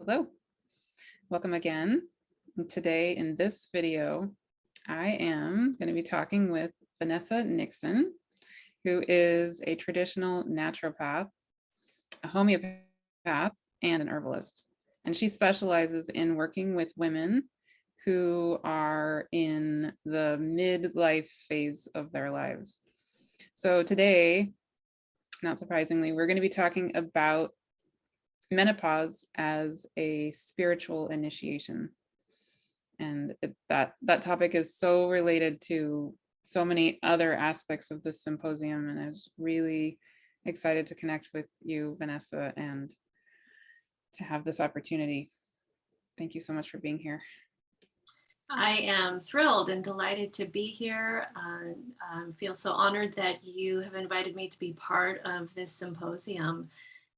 Hello, welcome again. And today in this video, I am going to be talking with Vanessa Nixon, who is a traditional naturopath, a homeopath, and an herbalist. And she specializes in working with women who are in the midlife phase of their lives. So today, not surprisingly, we're going to be talking about menopause as a spiritual initiation. And that topic is so related to so many other aspects of this symposium. And I was really excited to connect with you, Vanessa, and to have this opportunity. Thank you so much for being here. I am thrilled and delighted to be here. I feel so honored that you have invited me to be part of this symposium.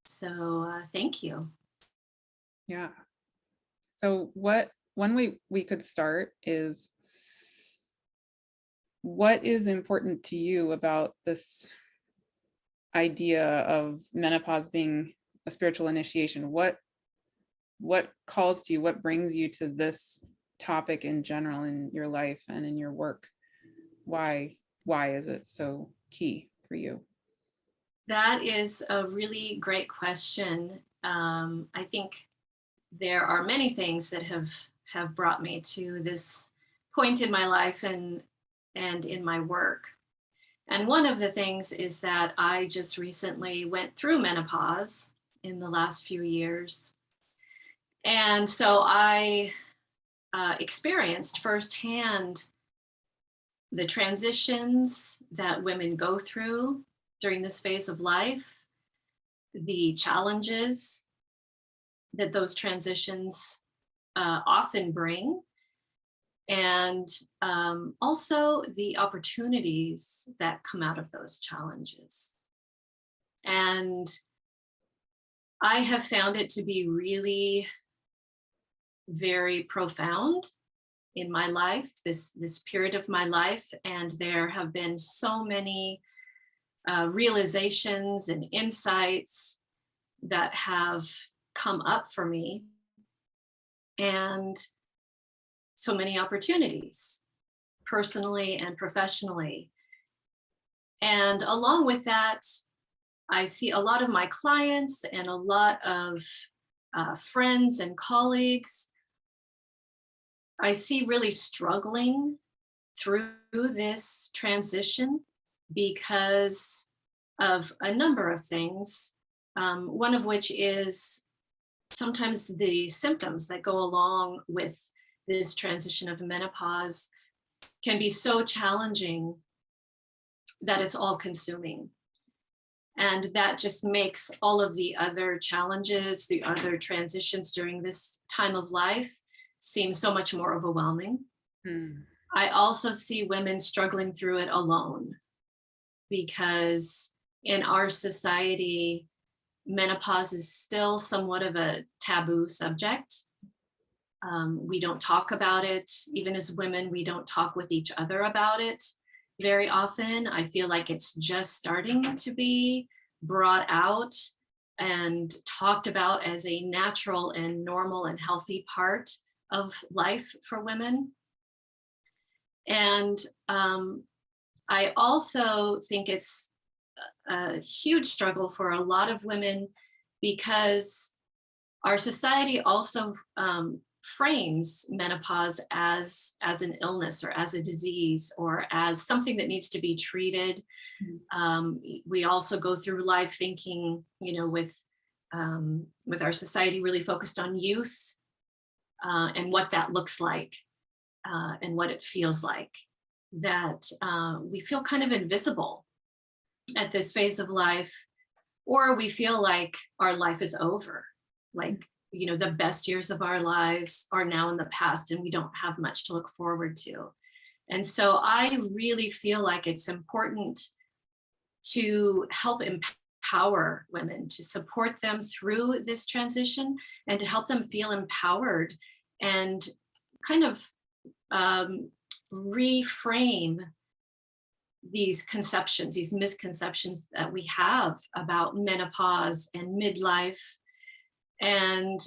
So thank you. Yeah. So one way we could start is, what is important to you about this idea of menopause being a spiritual initiation? What calls to you? What brings you to this topic in general in your life and in your work? Why is it so key for you? That is a really great question. I think there are many things that have brought me to this point in my life and in my work. And one of the things is that I just recently went through menopause in the last few years. And so I experienced firsthand the transitions that women go through during this phase of life, the challenges that those transitions often bring, and also the opportunities that come out of those challenges. And I have found it to be really very profound in my life, this period of my life. And there have been so many realizations and insights that have come up for me, and so many opportunities, personally and professionally. And along with that, I see a lot of my clients and a lot of friends and colleagues I see really struggling through this transition because of a number of things, one of which is sometimes the symptoms that go along with this transition of menopause can be so challenging that it's all consuming. And that just makes all of the other challenges, the other transitions during this time of life seem so much more overwhelming. I also see women struggling through it alone, because in our society, menopause is still somewhat of a taboo subject. We don't talk about it. Even as women, we don't talk with each other about it very often. I feel like it's just starting to be brought out and talked about as a natural and normal and healthy part of life for women. And I also think it's a huge struggle for a lot of women, because our society also frames menopause as an illness or as a disease or as something that needs to be treated. We also go through life thinking, with our society really focused on youth and what that looks like and what it feels like, that we feel kind of invisible at this phase of life, or we feel like our life is over, like the best years of our lives are now in the past and we don't have much to look forward to. And so I really feel like it's important to help empower women, to support them through this transition, and to help them feel empowered and kind of reframe these conceptions, these misconceptions that we have about menopause and midlife, and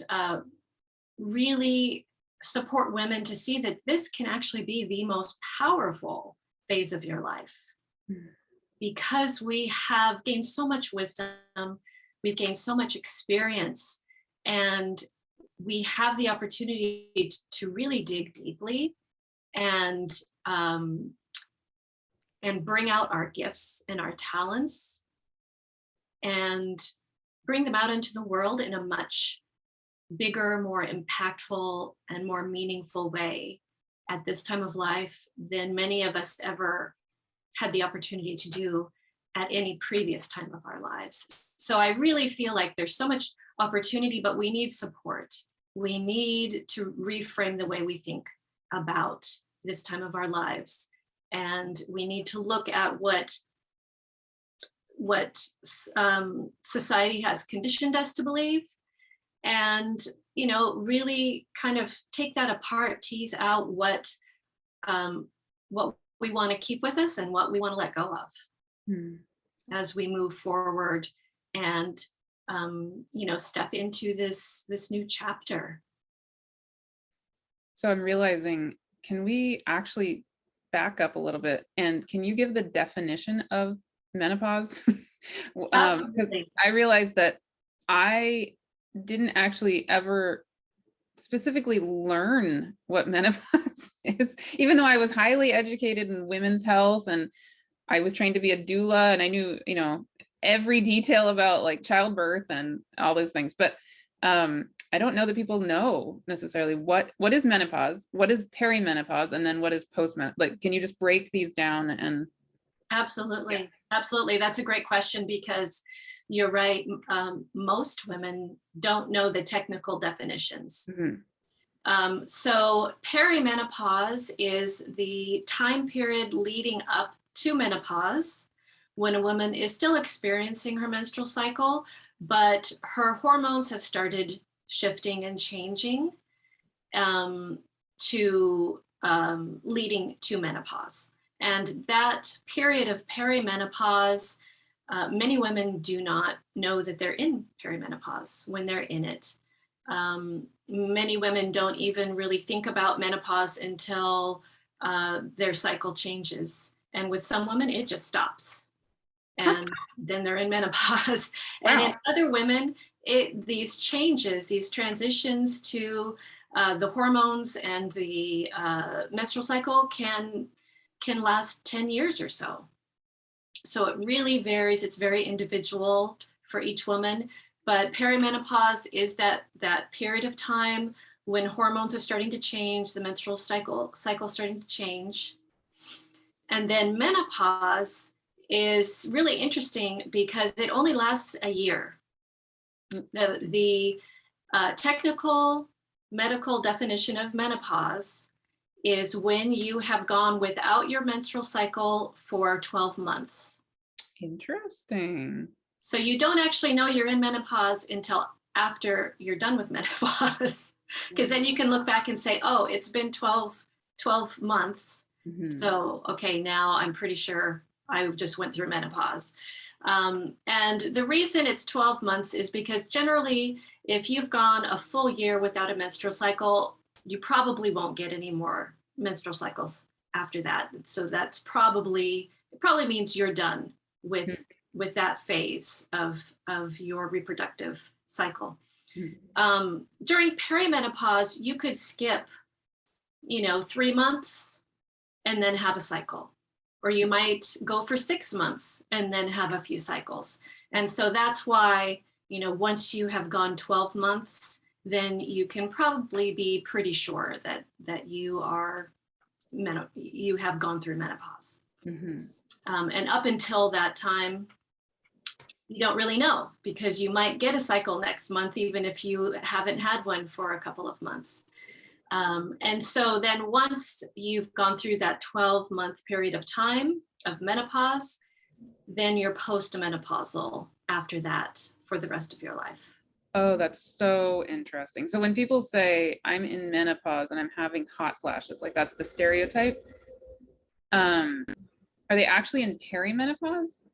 really support women to see that this can actually be the most powerful phase of your life, Mm. because we have gained so much wisdom, we've gained so much experience, and we have the opportunity to really dig deeply and bring out our gifts and our talents and bring them out into the world in a much bigger, more impactful, and more meaningful way at this time of life than many of us ever had the opportunity to do at any previous time of our lives. So I really feel like there's so much opportunity, but we need support. We need to reframe the way we think about this time of our lives. And we need to look at what society has conditioned us to believe, and really kind of take that apart, tease out what we want to keep with us and what we want to let go of Hmm. as we move forward and step into this new chapter. So I'm realizing, can we actually back up a little bit? And can you give the definition of menopause? 'Cause Absolutely. I realized that I didn't actually ever specifically learn what menopause is, even though I was highly educated in women's health and I was trained to be a doula and I knew, every detail about like childbirth and all those things. But I don't know that people know necessarily what is menopause, what is perimenopause, and then what is postmenopause. Like, can you just break these down? And Absolutely. yeah. Absolutely. That's a great question, because you're right. Most women don't know the technical definitions. Mhm. So perimenopause is the time period leading up to menopause, when a woman is still experiencing her menstrual cycle, but her hormones have started shifting and changing, um, to leading to menopause. And that period of perimenopause, many women do not know that they're in perimenopause when they're in it. Many women don't even really think about menopause until their cycle changes. And with some women, it just stops. And then they're in menopause. And in Wow. other women, these changes, these transitions to the hormones and the menstrual cycle can last 10 years or so. So it really varies. It's very individual for each woman. But perimenopause is that period of time when hormones are starting to change, the menstrual cycle starting to change. And then menopause is really interesting because it only lasts a year. The technical medical definition of menopause is when you have gone without your menstrual cycle for 12 months. Interesting. So you don't actually know you're in menopause until after you're done with menopause, because then you can look back and say, oh, it's been 12 months. Mhm. So, okay, now I'm pretty sure I just went through menopause. And the reason it's 12 months is because generally, if you've gone a full year without a menstrual cycle, you probably won't get any more menstrual cycles after that. So it probably means you're done with that phase of your reproductive cycle. Mhm. During perimenopause, you could skip 3 months and then have a cycle, or you might go for 6 months and then have a few cycles. And so that's why once you have gone 12 months, then you can probably be pretty sure that you have gone through menopause. Mhm. And up until that time, you don't really know, because you might get a cycle next month, even if you haven't had one for a couple of months. And so then once you've gone through that 12-month period of time of menopause, then you're postmenopausal after that for the rest of your life. Oh, that's so interesting. So when people say I'm in menopause and I'm having hot flashes, like that's the stereotype. Are they actually in perimenopause?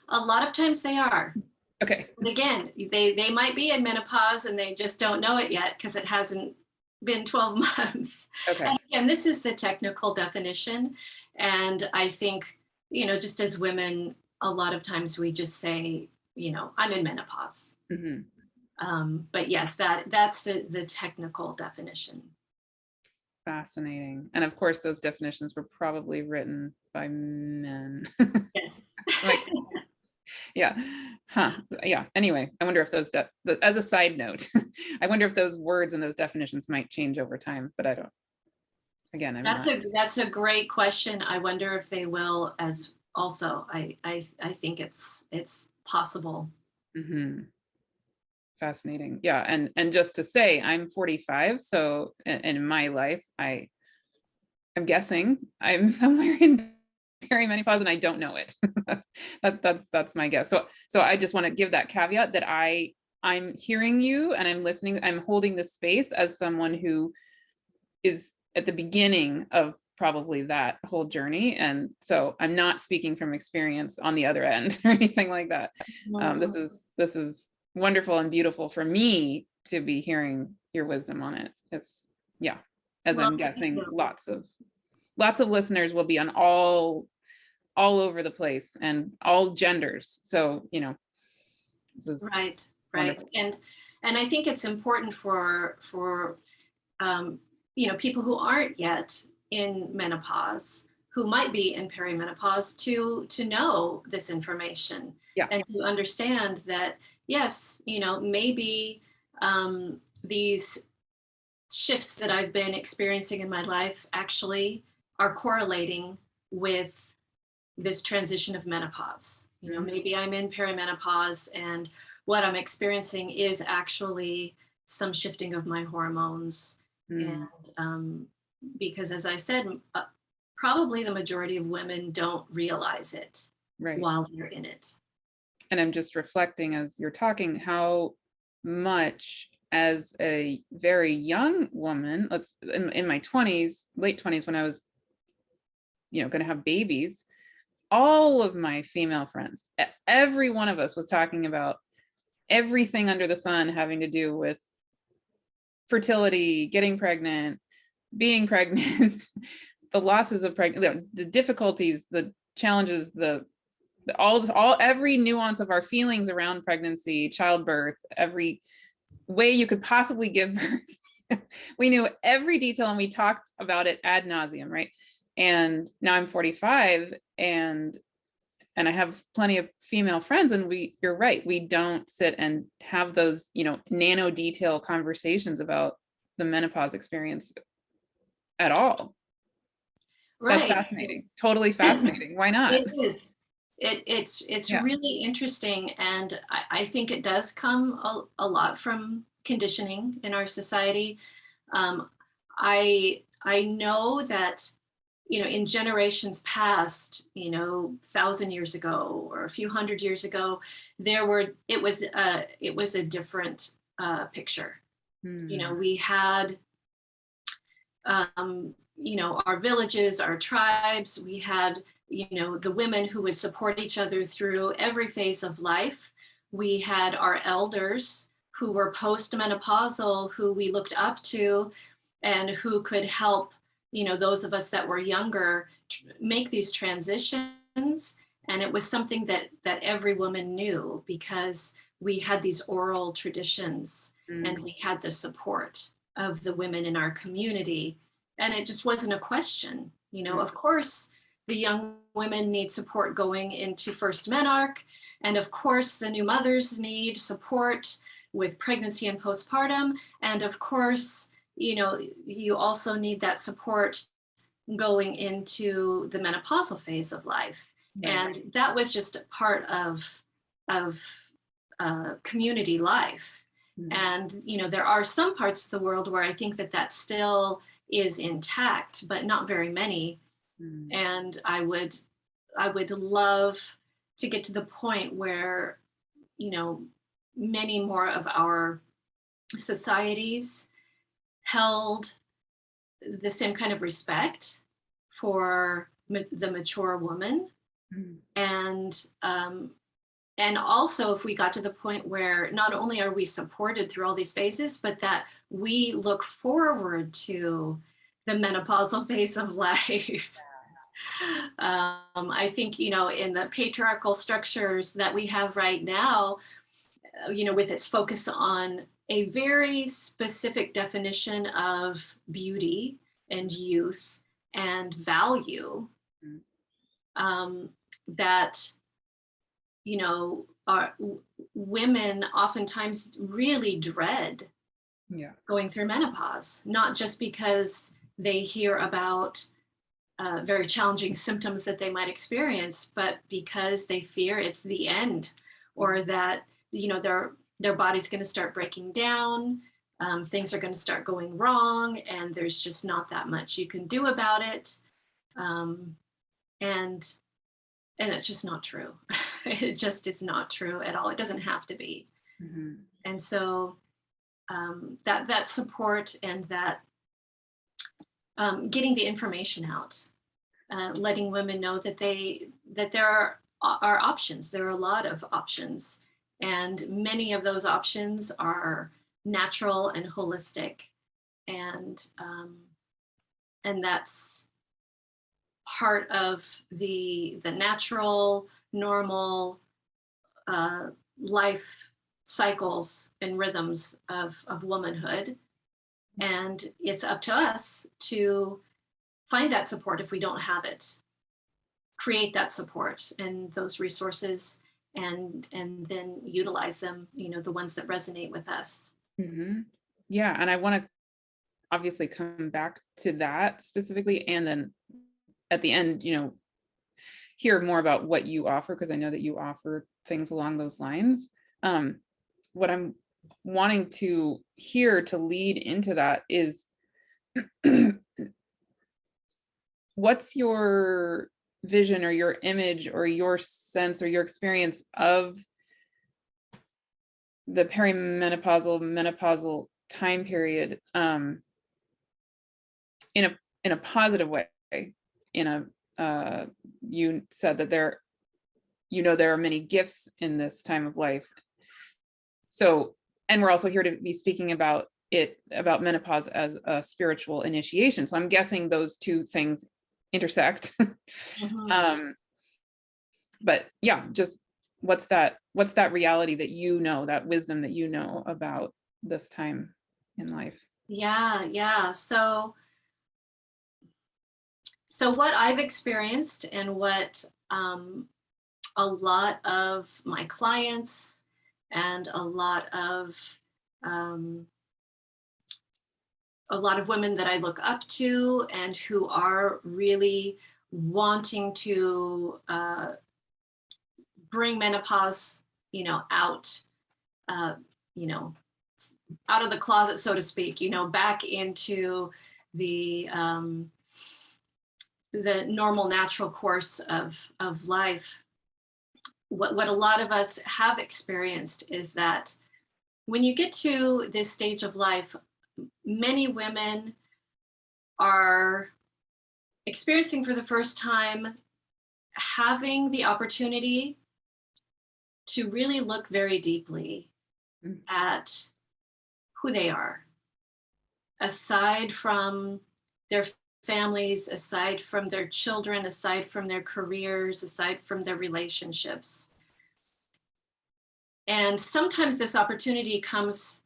A lot of times they are. Okay. But again, they might be in menopause and they just don't know it yet because it hasn't been 12 months. Okay. And this is the technical definition. And I think, just as women, a lot of times we just say, I'm in menopause. Hmm. But yes, that's the technical definition. Fascinating. And of course, those definitions were probably written by men. Yes. Like, yeah. Huh. Yeah. Anyway, I wonder if those, as a side note, I wonder if those words and those definitions might change over time, but I don't, again, I'm not. That's a great question. I wonder if they will as also. I think it's possible. Hmm. Fascinating. Yeah. And just to say, I'm 45. So in my life, I'm guessing I'm somewhere in perimenopause and I don't know it. That's my guess. So I just want to give that caveat that I'm hearing you and I'm listening. I'm holding this space as someone who is at the beginning of probably that whole journey. And so I'm not speaking from experience on the other end or anything like that. This is wonderful and beautiful for me to be hearing your wisdom on it. It's, yeah, as Well, I'm guessing lots of listeners will be on all over the place and all genders. So, this is right, wonderful. and I think it's important for people who aren't yet in menopause, who might be in perimenopause, to know this information. Yeah. And to understand that, yes, maybe these shifts that I've been experiencing in my life actually are correlating with this transition of menopause. Maybe I'm in perimenopause and what I'm experiencing is actually some shifting of my hormones. Mm. And because, as I said, probably the majority of women don't realize it Right. while they're in it. And I'm just reflecting as you're talking how much, as a very young woman, in my 20s, late 20s, when I was, going to have babies, all of my female friends, every one of us was talking about everything under the sun having to do with fertility, getting pregnant, being pregnant, the losses of pregnancy, the difficulties, the challenges, every nuance of our feelings around pregnancy, childbirth, every way you could possibly give birth. We knew every detail and we talked about it ad nauseum, right? And now I'm 45 and I have plenty of female friends, and you're right, we don't sit and have those, nano detail conversations about the menopause experience at all. That's Right. fascinating. Totally fascinating. Why not? It is. It's Yeah. really interesting, and I think it does come a lot from conditioning in our society. I know that in generations past, 1,000 years ago or a few hundred years ago, it was a different picture. We had our villages, our tribes. We had the women who would support each other through every phase of life. We had our elders who were postmenopausal, who we looked up to, and who could help those of us that were younger make these transitions. And it was something that every woman knew, because we had these oral traditions and we had the support of the women in our community. And it just wasn't a question. Of course, the young women need support going into first menarche. And of course, the new mothers need support with pregnancy and postpartum. And of course, you also need that support going into the menopausal phase of life. Right. And that was just a part of community life. And, there are some parts of the world where I think that still is intact, but not very many. And I would love to get to the point where, many more of our societies held the same kind of respect for the mature woman, and and also if we got to the point where not only are we supported through all these phases, but that we look forward to the menopausal phase of life. I think, in the patriarchal structures that we have right now, with its focus on a very specific definition of beauty and youth and value, that, women oftentimes really dread going through menopause, not just because they hear about very challenging symptoms that they might experience, but because they fear it's the end, or that their body's going to start breaking down, things are going to start going wrong, and there's just not that much you can do about it, and it's just not true. It just is not true at all. It doesn't have to be. Mm-hmm. And so that support and that getting the information out, letting women know that there are options. There are a lot of options, and many of those options are natural and holistic, and that's part of the natural, normal life cycles and rhythms of womanhood. And it's up to us to find that support if we don't have it, create that support and those resources, and then utilize them, the ones that resonate with us. Mm-hmm. Yeah. And I want to obviously come back to that specifically, and then at the end, hear more about what you offer, because I know that you offer things along those lines. What I'm wanting to hear to lead into that is what's your vision or your image or your sense or your experience of the perimenopausal, menopausal time period, in a positive way. You said that there are many gifts in this time of life. So, and we're also here to be speaking about menopause as a spiritual initiation. So I'm guessing those two things intersect. Mm-hmm. But yeah, just what's that reality that that wisdom that about this time in life? Yeah. So what I've experienced, and what a lot of my clients and a lot of women that I look up to and who are really wanting to bring menopause, out, uh, you know, out of the closet, so to speak, back into the normal, natural course of life. What a lot of us have experienced is that when you get to this stage of life, many women are experiencing for the first time having the opportunity to really look very deeply at who they are, aside from their families, aside from their children, aside from their careers, aside from their relationships. And sometimes this opportunity comes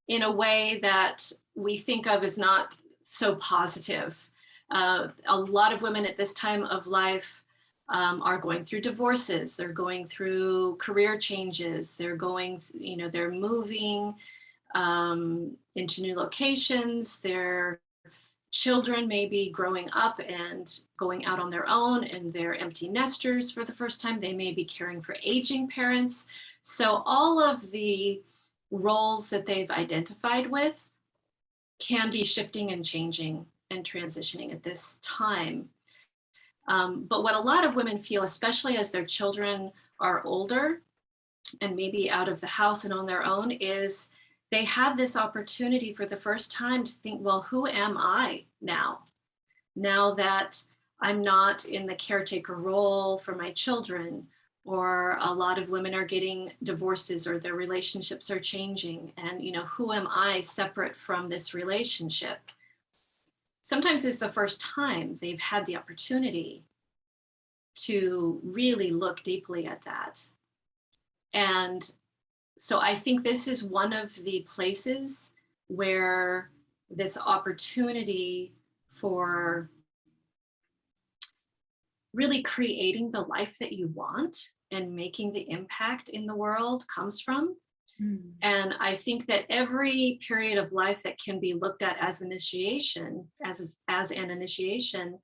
in a way that we think of as not so positive. A lot of women at this time of life are going through divorces. They're going through career changes. They're moving into new locations. Their children may be growing up and going out on their own, and they're empty nesters for the first time. They may be caring for aging parents. So all of the roles that they've identified with can be shifting and changing and transitioning at this time. But what a lot of women feel, especially as their children are older and maybe out of the house and on their own, is they have this opportunity for the first time to think, well, who am I now? Now that I'm not in the caretaker role for my children, or a lot of women are getting divorces or their relationships are changing. And, who am I separate from this relationship? Sometimes it's the first time they've had the opportunity to really look deeply at that. And so I think this is one of the places where this opportunity for really creating the life that you want and making the impact in the world comes from. Mm. And I think that every period of life that can be looked at as initiation, as an initiation,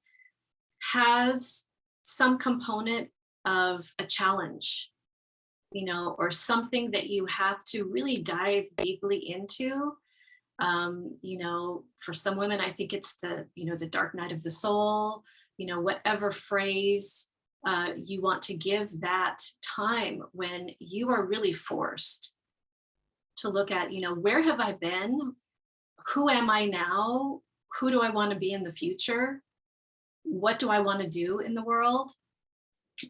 has some component of a challenge, or something that you have to really dive deeply into. For some women, I think it's the dark night of the soul, whatever phrase you want to give that time when you are really forced to look at, where have I been? Who am I now? Who do I want to be in the future? What do I want to do in the world?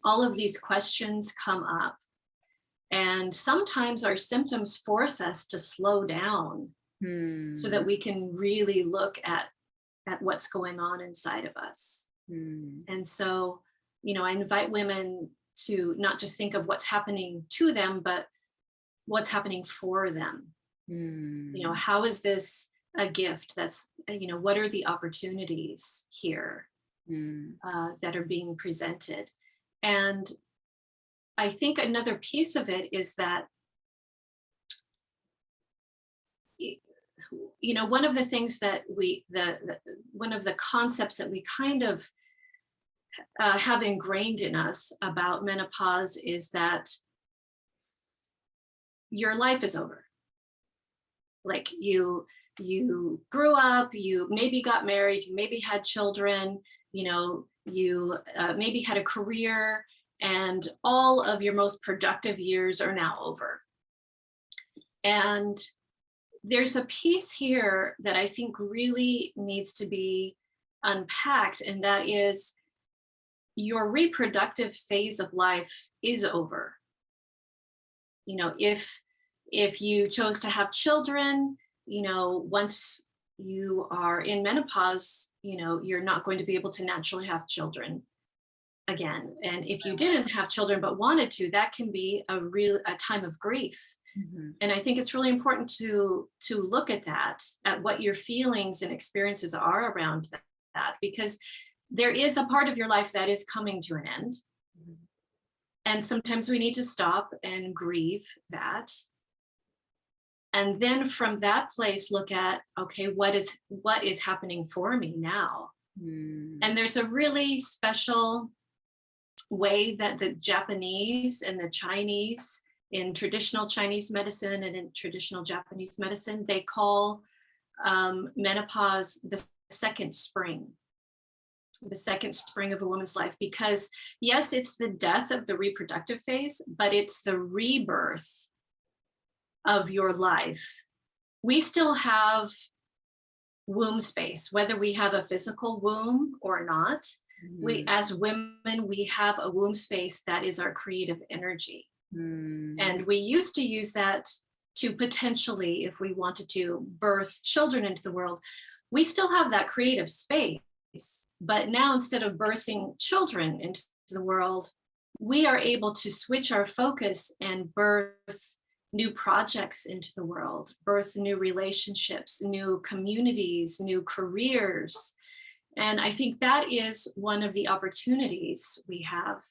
All of these questions come up. And sometimes our symptoms force us to slow down so that we can really look at what's going on inside of us. And so, I invite women to not just think of what's happening to them, but what's happening for them. How is this a gift? That's, what are the opportunities here that are being presented? And I think another piece of it is that, one of the things that one of the concepts that we kind of have ingrained in us about menopause is that your life is over. Like you grew up, you maybe got married, you maybe had children, you maybe had a career, and all of your most productive years are now over. And there's a piece here that I think really needs to be unpacked, and that is your reproductive phase of life is over. If you chose to have children, once you are in menopause, you're not going to be able to naturally have children again. And if you didn't have children but wanted to, that can be a time of grief. And I think it's really important to look at that, at what your feelings and experiences are around that, because there is a part of your life that is coming to an end. And sometimes we need to stop and grieve that. And then from that place, look at, okay, what is happening for me now? And there's a really special way that the Japanese and the Chinese, in traditional Chinese medicine and in traditional Japanese medicine, they call menopause the second spring of a woman's life, because yes, it's the death of the reproductive phase, but it's the rebirth of your life. We still have womb space, whether we have a physical womb or not. We, as women, we have a womb space that is our creative energy. And we used to use that to potentially, if we wanted to, birth children into the world. We still have that creative space, but now instead of birthing children into the world, we are able to switch our focus and birth new projects into the world, birth new relationships, new communities, new careers. And I think that is one of the opportunities we have,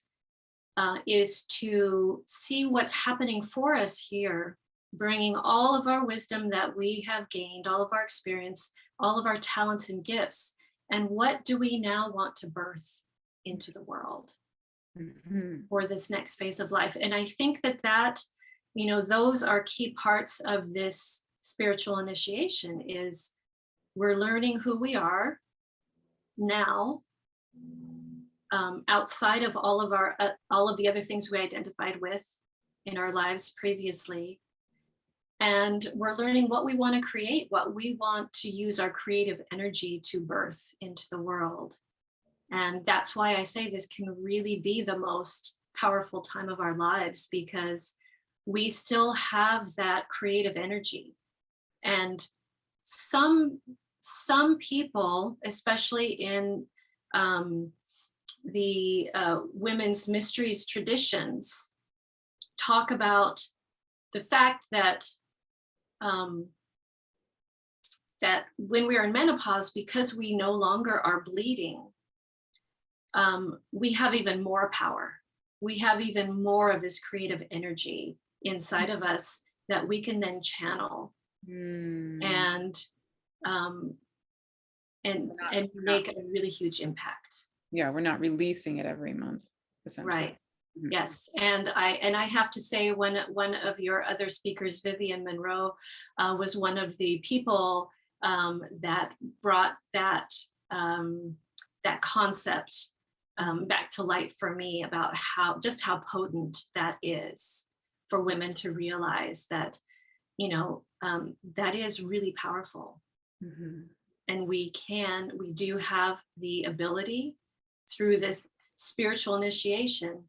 is to see what's happening for us here, bringing all of our wisdom that we have gained, all of our experience, all of our talents and gifts, and what do we now want to birth into the world for this next phase of life. And I think that those are key parts of this spiritual initiation. Is we're learning who we are now, outside of all of the other things we identified with in our lives previously. And we're learning what we want to create, what we want to use our creative energy to birth into the world. And that's why I say this can really be the most powerful time of our lives, because we still have that creative energy. And some people, especially in the women's mysteries traditions, talk about the fact that that when we are in menopause, because we no longer are bleeding, we have even more power. We have even more of this creative energy inside of us that we can then channel and um, and make a really huge impact. Yeah, we're not releasing it every month, essentially. Right. Yes, and I have to say, one of your other speakers, Vivian Monroe, was one of the people that brought that that concept back to light for me, about how potent that is for women to realize that, that is really powerful. And we do have the ability through this spiritual initiation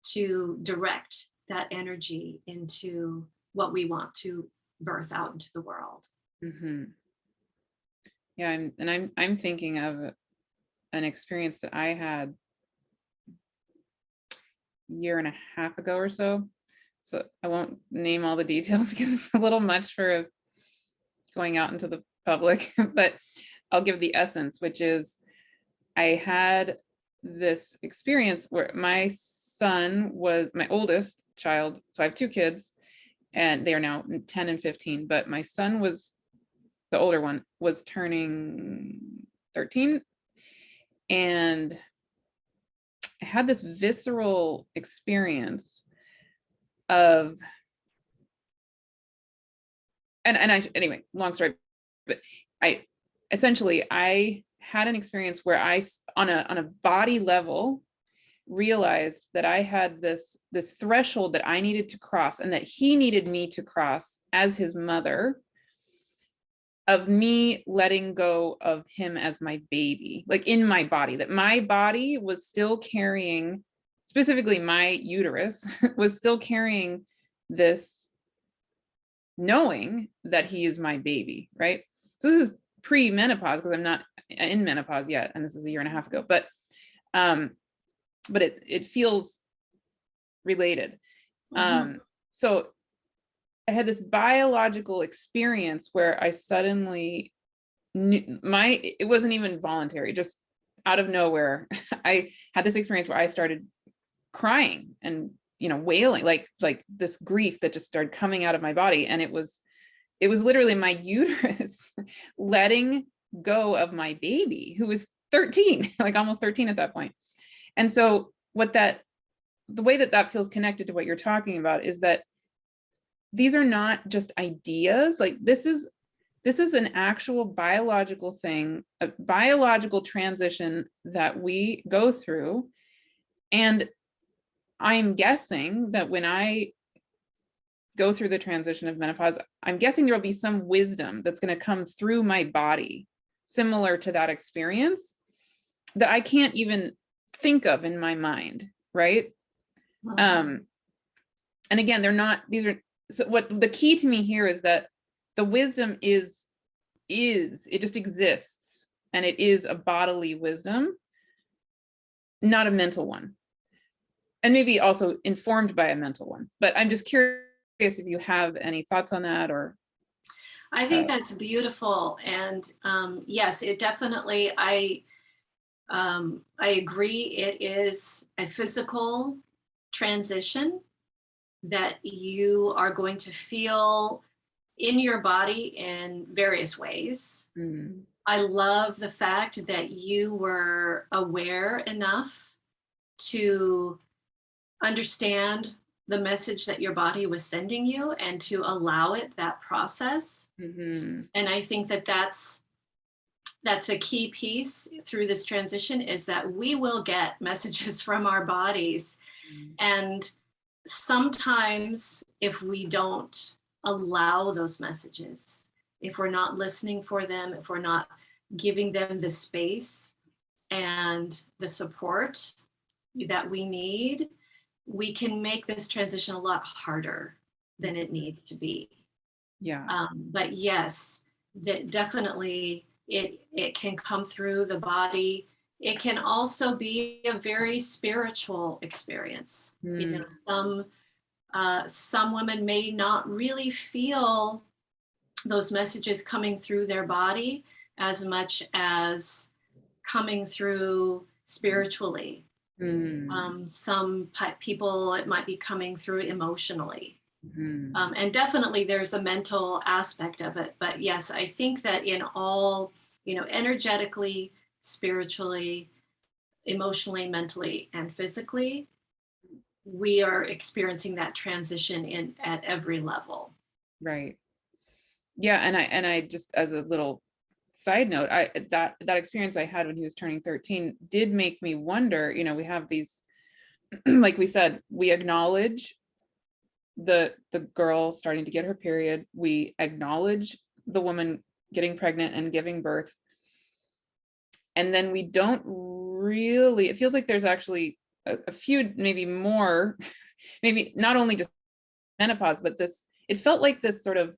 to direct that energy into what we want to birth out into the world. Yeah, I'm thinking of an experience that I had a year and a half ago or so. So I won't name all the details because it's a little much for going out into the public, but I'll give the essence, which is I had this experience where my son was my oldest child. So I have two kids and they are now 10 and 15, but my son was, the older one, was turning 13. And I had this visceral experience of, anyway, long story, but I had an experience where I, on a body level, realized that I had this threshold that I needed to cross, and that he needed me to cross as his mother, of me letting go of him as my baby, like in my body, that my body was still carrying, specifically my uterus was still carrying this knowing that he is my baby, right? So this is pre-menopause, because I'm not in menopause yet, and this is a year and a half ago, but it feels related. So I had this biological experience where I suddenly knew it wasn't even voluntary, just out of nowhere. I had this experience where I started crying and, wailing, like this grief that just started coming out of my body. And it was literally my uterus letting go of my baby, who was 13, like almost 13 at that point. And so the way that feels connected to what you're talking about is that these are not just ideas. Like this is an actual biological thing, a biological transition that we go through. And I'm guessing that when I go through the transition of menopause, I'm guessing there will be some wisdom that's going to come through my body similar to that experience that I can't even think of in my mind, right? And again, so what the key to me here is that the wisdom is it just exists, and it is a bodily wisdom, not a mental one, and maybe also informed by a mental one. But I'm just curious if you have any thoughts on that. Or I think that's beautiful. And yes, it definitely, I agree. It is a physical transition that you are going to feel in your body in various ways. I love the fact that you were aware enough to understand the message that your body was sending you and to allow that process. And I think that that's a key piece through this transition, is that we will get messages from our bodies. And sometimes if we don't allow those messages, if we're not listening for them, if we're not giving them the space and the support that we need, we can make this transition a lot harder than it needs to be. Yeah. But yes, that definitely it can come through the body. It can also be a very spiritual experience. You know, some women may not really feel those messages coming through their body as much as coming through spiritually. Mm. Some people, it might be coming through emotionally. Mhm. And definitely there's a mental aspect of it. But yes, I think that in all, you know, energetically, spiritually, emotionally, mentally, and physically, we are experiencing that transition in at every level. Right. Yeah, and I just, as a little side note, I that experience I had when he was turning 13 did make me wonder, we have these like we said, we acknowledge the girl starting to get her period, we acknowledge the woman getting pregnant and giving birth, and then we don't really, it feels like there's actually a few, maybe more, maybe not only just menopause, but this, it felt like this sort of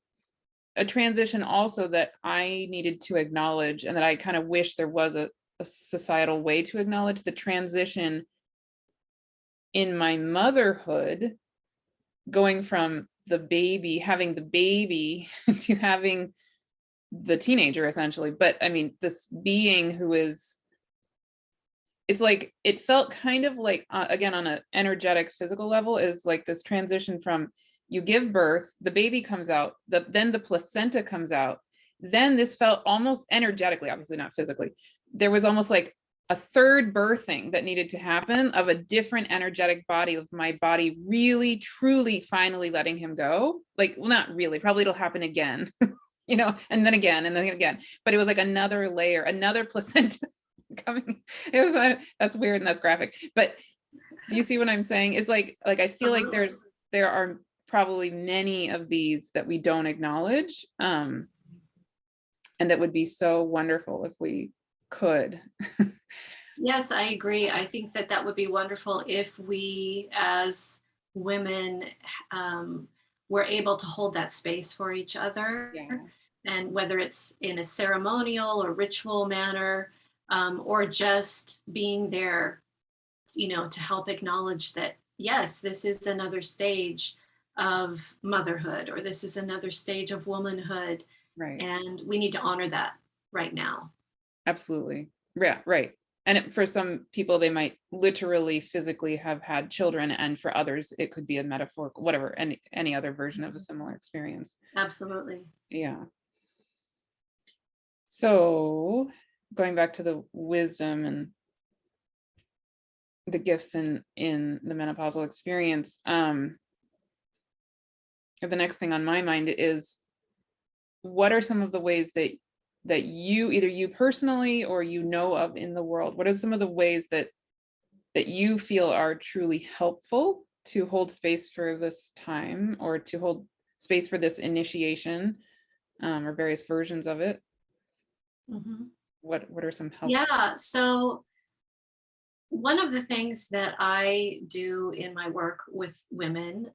a transition also that I needed to acknowledge, and that I kind of wish there was a societal way to acknowledge the transition in my motherhood, going from the baby, having the baby to having the teenager essentially. But I mean, this being who is, it's like, it felt kind of like, again, on an energetic physical level, is like this transition from you give birth, the baby comes out, then the placenta comes out. Then this felt almost energetically, obviously not physically, there was almost like a third birthing that needed to happen of a different energetic body, of my body really, truly, finally letting him go. Like, well, not really, probably it'll happen again, and then again, and then again. But it was like another layer, another placenta coming. It was, that's weird and that's graphic. But do you see what I'm saying? It's like I feel like there are probably many of these that we don't acknowledge, and it would be so wonderful if we could. Yes, I agree. I think that that would be wonderful if we as women um, were able to hold that space for each other. Yeah. And whether it's in a ceremonial or ritual manner, or just being there, you know, to help acknowledge that, yes, this is another stage of motherhood, or this is another stage of womanhood. Right. And we need to honor that right now. Absolutely. Yeah, right. And for some people, they might literally physically have had children, and for others, it could be a metaphorical, whatever, any other version of a similar experience. Absolutely. Yeah. So going back to the wisdom and the gifts in the menopausal experience, the next thing on my mind is, what are some of the ways that you, either you personally or of in the world, what are some of the ways that you feel are truly helpful to hold space for this time, or to hold space for this initiation, or various versions of it? Mhm. What are some help? Yeah. So, one of the things that I do in my work with women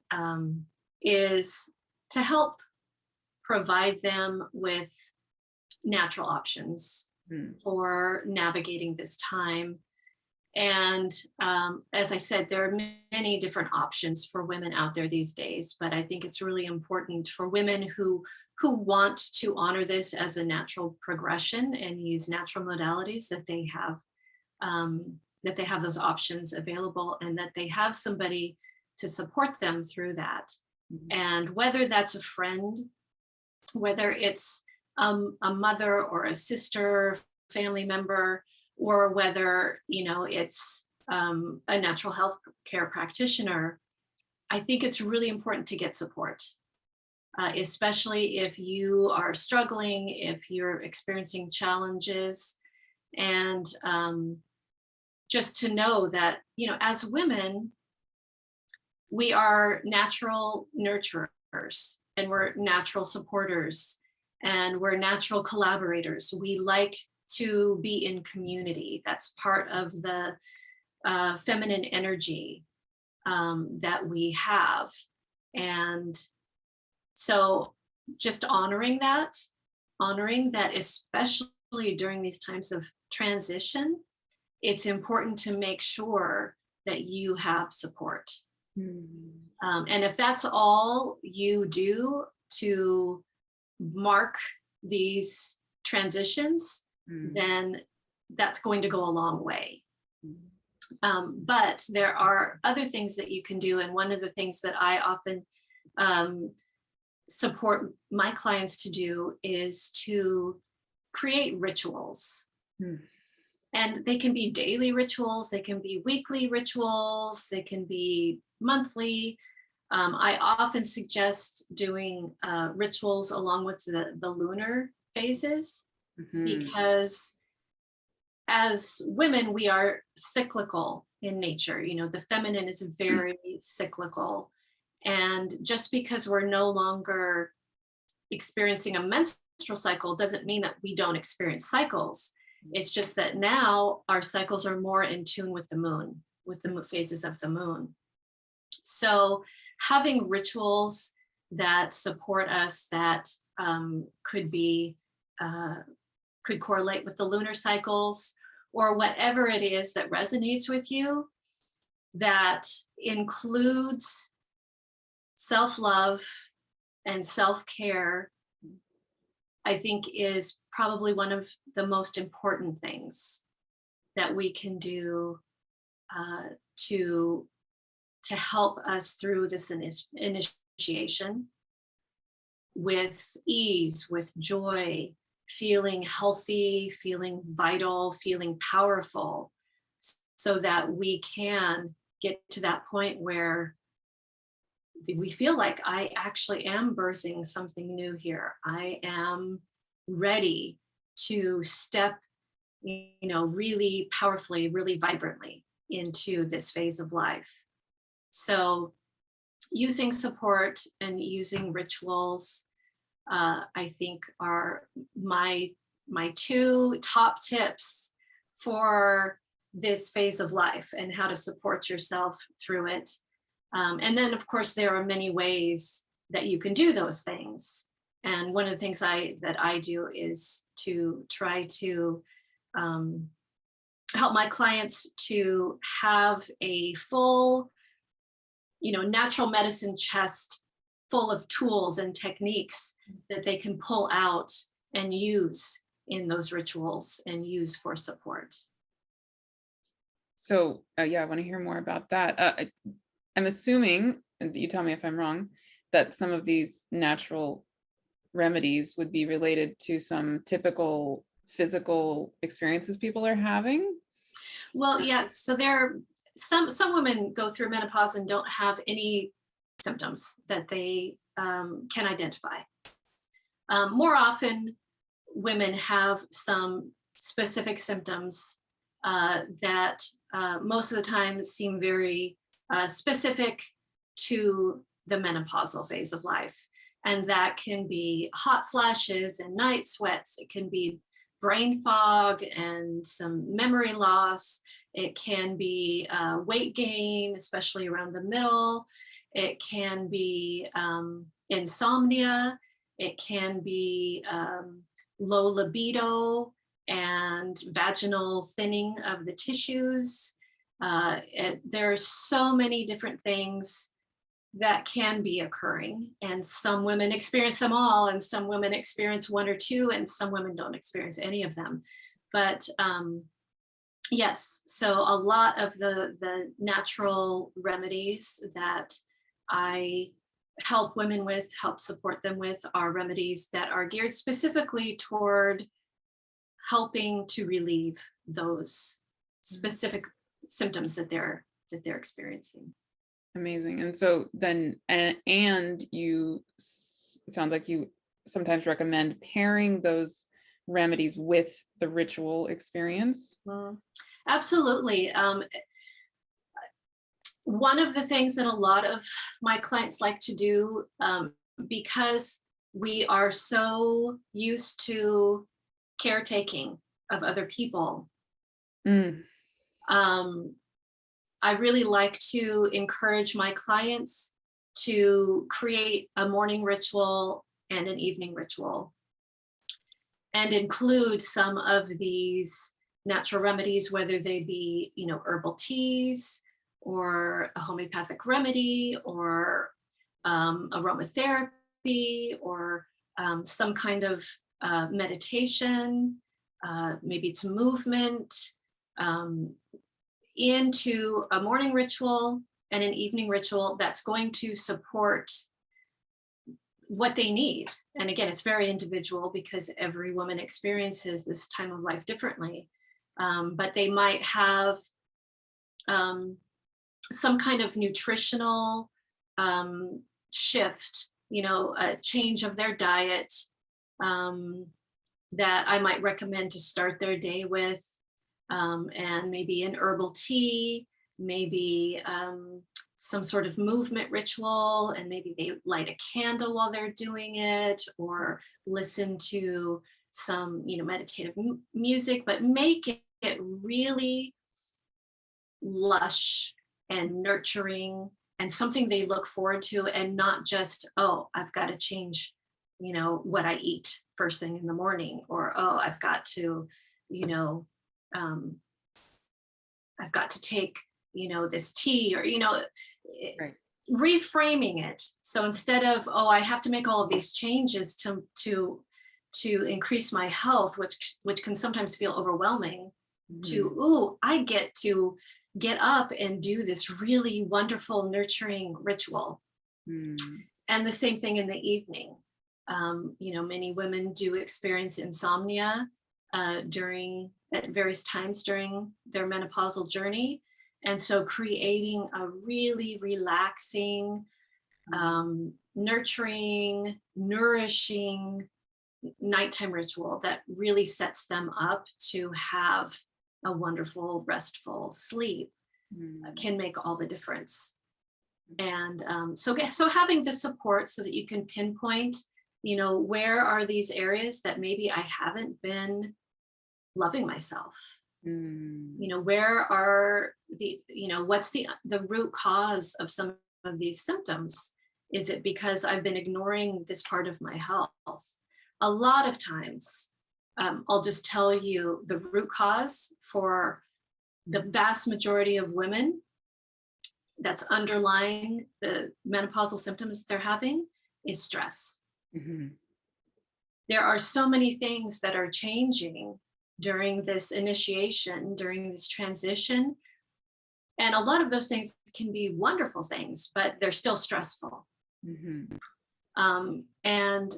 is to help provide them with natural options Hmm. for navigating this time. And as I said, there are many different options for women out there these days, but I think it's really important for women who want to honor this as a natural progression and use natural modalities, that they have those options available, and that they have somebody to support them through that. Mhm. And whether that's a friend, whether it's a mother or a sister, family member, or whether it's a natural health care practitioner, I think it's really important to get support, especially if you are struggling, if you're experiencing challenges, and just to know that as women, we are natural nurturers, and we're natural supporters, and we're natural collaborators. We like to be in community. That's part of the feminine energy that we have. And so just honoring that, especially during these times of transition, it's important to make sure that you have support. And if that's all you do to mark these transitions, then that's going to go a long way. But there are other things that you can do. And one of the things that I often support my clients to do is to create rituals. And they can be daily rituals, they can be weekly rituals, they can be monthly. I often suggest doing rituals along with the lunar phases, because as women, we are cyclical in nature. You know, the feminine is very cyclical. And just because we're no longer experiencing a menstrual cycle doesn't mean that we don't experience cycles. It's just that now our cycles are more in tune with the moon, with the phases of the moon. So having rituals that support us, that could correlate with the lunar cycles, or whatever it is that resonates with you, that includes self-love and self-care, I think is probably one of the most important things that we can do to help us through this initiation with ease, with joy, feeling healthy, feeling vital, feeling powerful, so that we can get to that point where we feel like I actually am birthing something new here. I am ready to step, really powerfully, really vibrantly into this phase of life. So using support and using rituals, I think are my two top tips for this phase of life and how to support yourself through it. And then, of course, there are many ways that you can do those things. And one of the things that I do is to try to help my clients to have a full, natural medicine chest full of tools and techniques that they can pull out and use in those rituals and use for support. So yeah, I want to hear more about that. I'm assuming, and you tell me if I'm wrong, that some of these natural remedies would be related to some typical physical experiences people are having. Well, yeah. So there are some women go through menopause and don't have any symptoms that they can identify. More often, women have some specific symptoms that most of the time seem very specific to the menopausal phase of life. And that can be hot flashes and night sweats. It can be brain fog and some memory loss. It can be weight gain, especially around the middle. It can be insomnia. It can be low libido and vaginal thinning of the tissues. There are so many different things that can be occurring, and some women experience them all, and some women experience one or two, and some women don't experience any of them. But yes, so a lot of the natural remedies that I help women with, help support them with, are remedies that are geared specifically toward helping to relieve those specific symptoms that they're experiencing. Amazing. And so then, and you, it sounds like you sometimes recommend pairing those remedies with the ritual experience. Absolutely. One of the things that a lot of my clients like to do, because we are so used to caretaking of other people. Mm. I really like to encourage my clients to create a morning ritual and an evening ritual, and include some of these natural remedies, whether they be, herbal teas or a homeopathic remedy or aromatherapy or some kind of meditation, maybe it's movement, um, into a morning ritual and an evening ritual that's going to support what they need. And again, it's very individual because every woman experiences this time of life differently. But they might have some kind of nutritional shift, a change of their diet that I might recommend to start their day with. And maybe an herbal tea, maybe some sort of movement ritual, and maybe they light a candle while they're doing it, or listen to some, meditative music, but make it really lush and nurturing and something they look forward to, and not just, oh, I've got to change, what I eat first thing in the morning, or, oh, I've got to, I've got to take, this tea, or, Right. reframing it. So instead of, oh, I have to make all of these changes to increase my health, which can sometimes feel overwhelming, to, ooh, I get to get up and do this really wonderful, nurturing ritual. And the same thing in the evening. Many women do experience insomnia at various times during their menopausal journey. And so creating a really relaxing, nurturing, nourishing nighttime ritual that really sets them up to have a wonderful, restful sleep can make all the difference. And so having the support so that you can pinpoint, where are these areas that maybe I haven't been loving myself? Where are what's the root cause of some of these symptoms? Is it because I've been ignoring this part of my health? A lot of times, I'll just tell you, the root cause for the vast majority of women that's underlying the menopausal symptoms they're having is stress. There are so many things that are changing during this initiation, during this transition. And a lot of those things can be wonderful things, but they're still stressful. And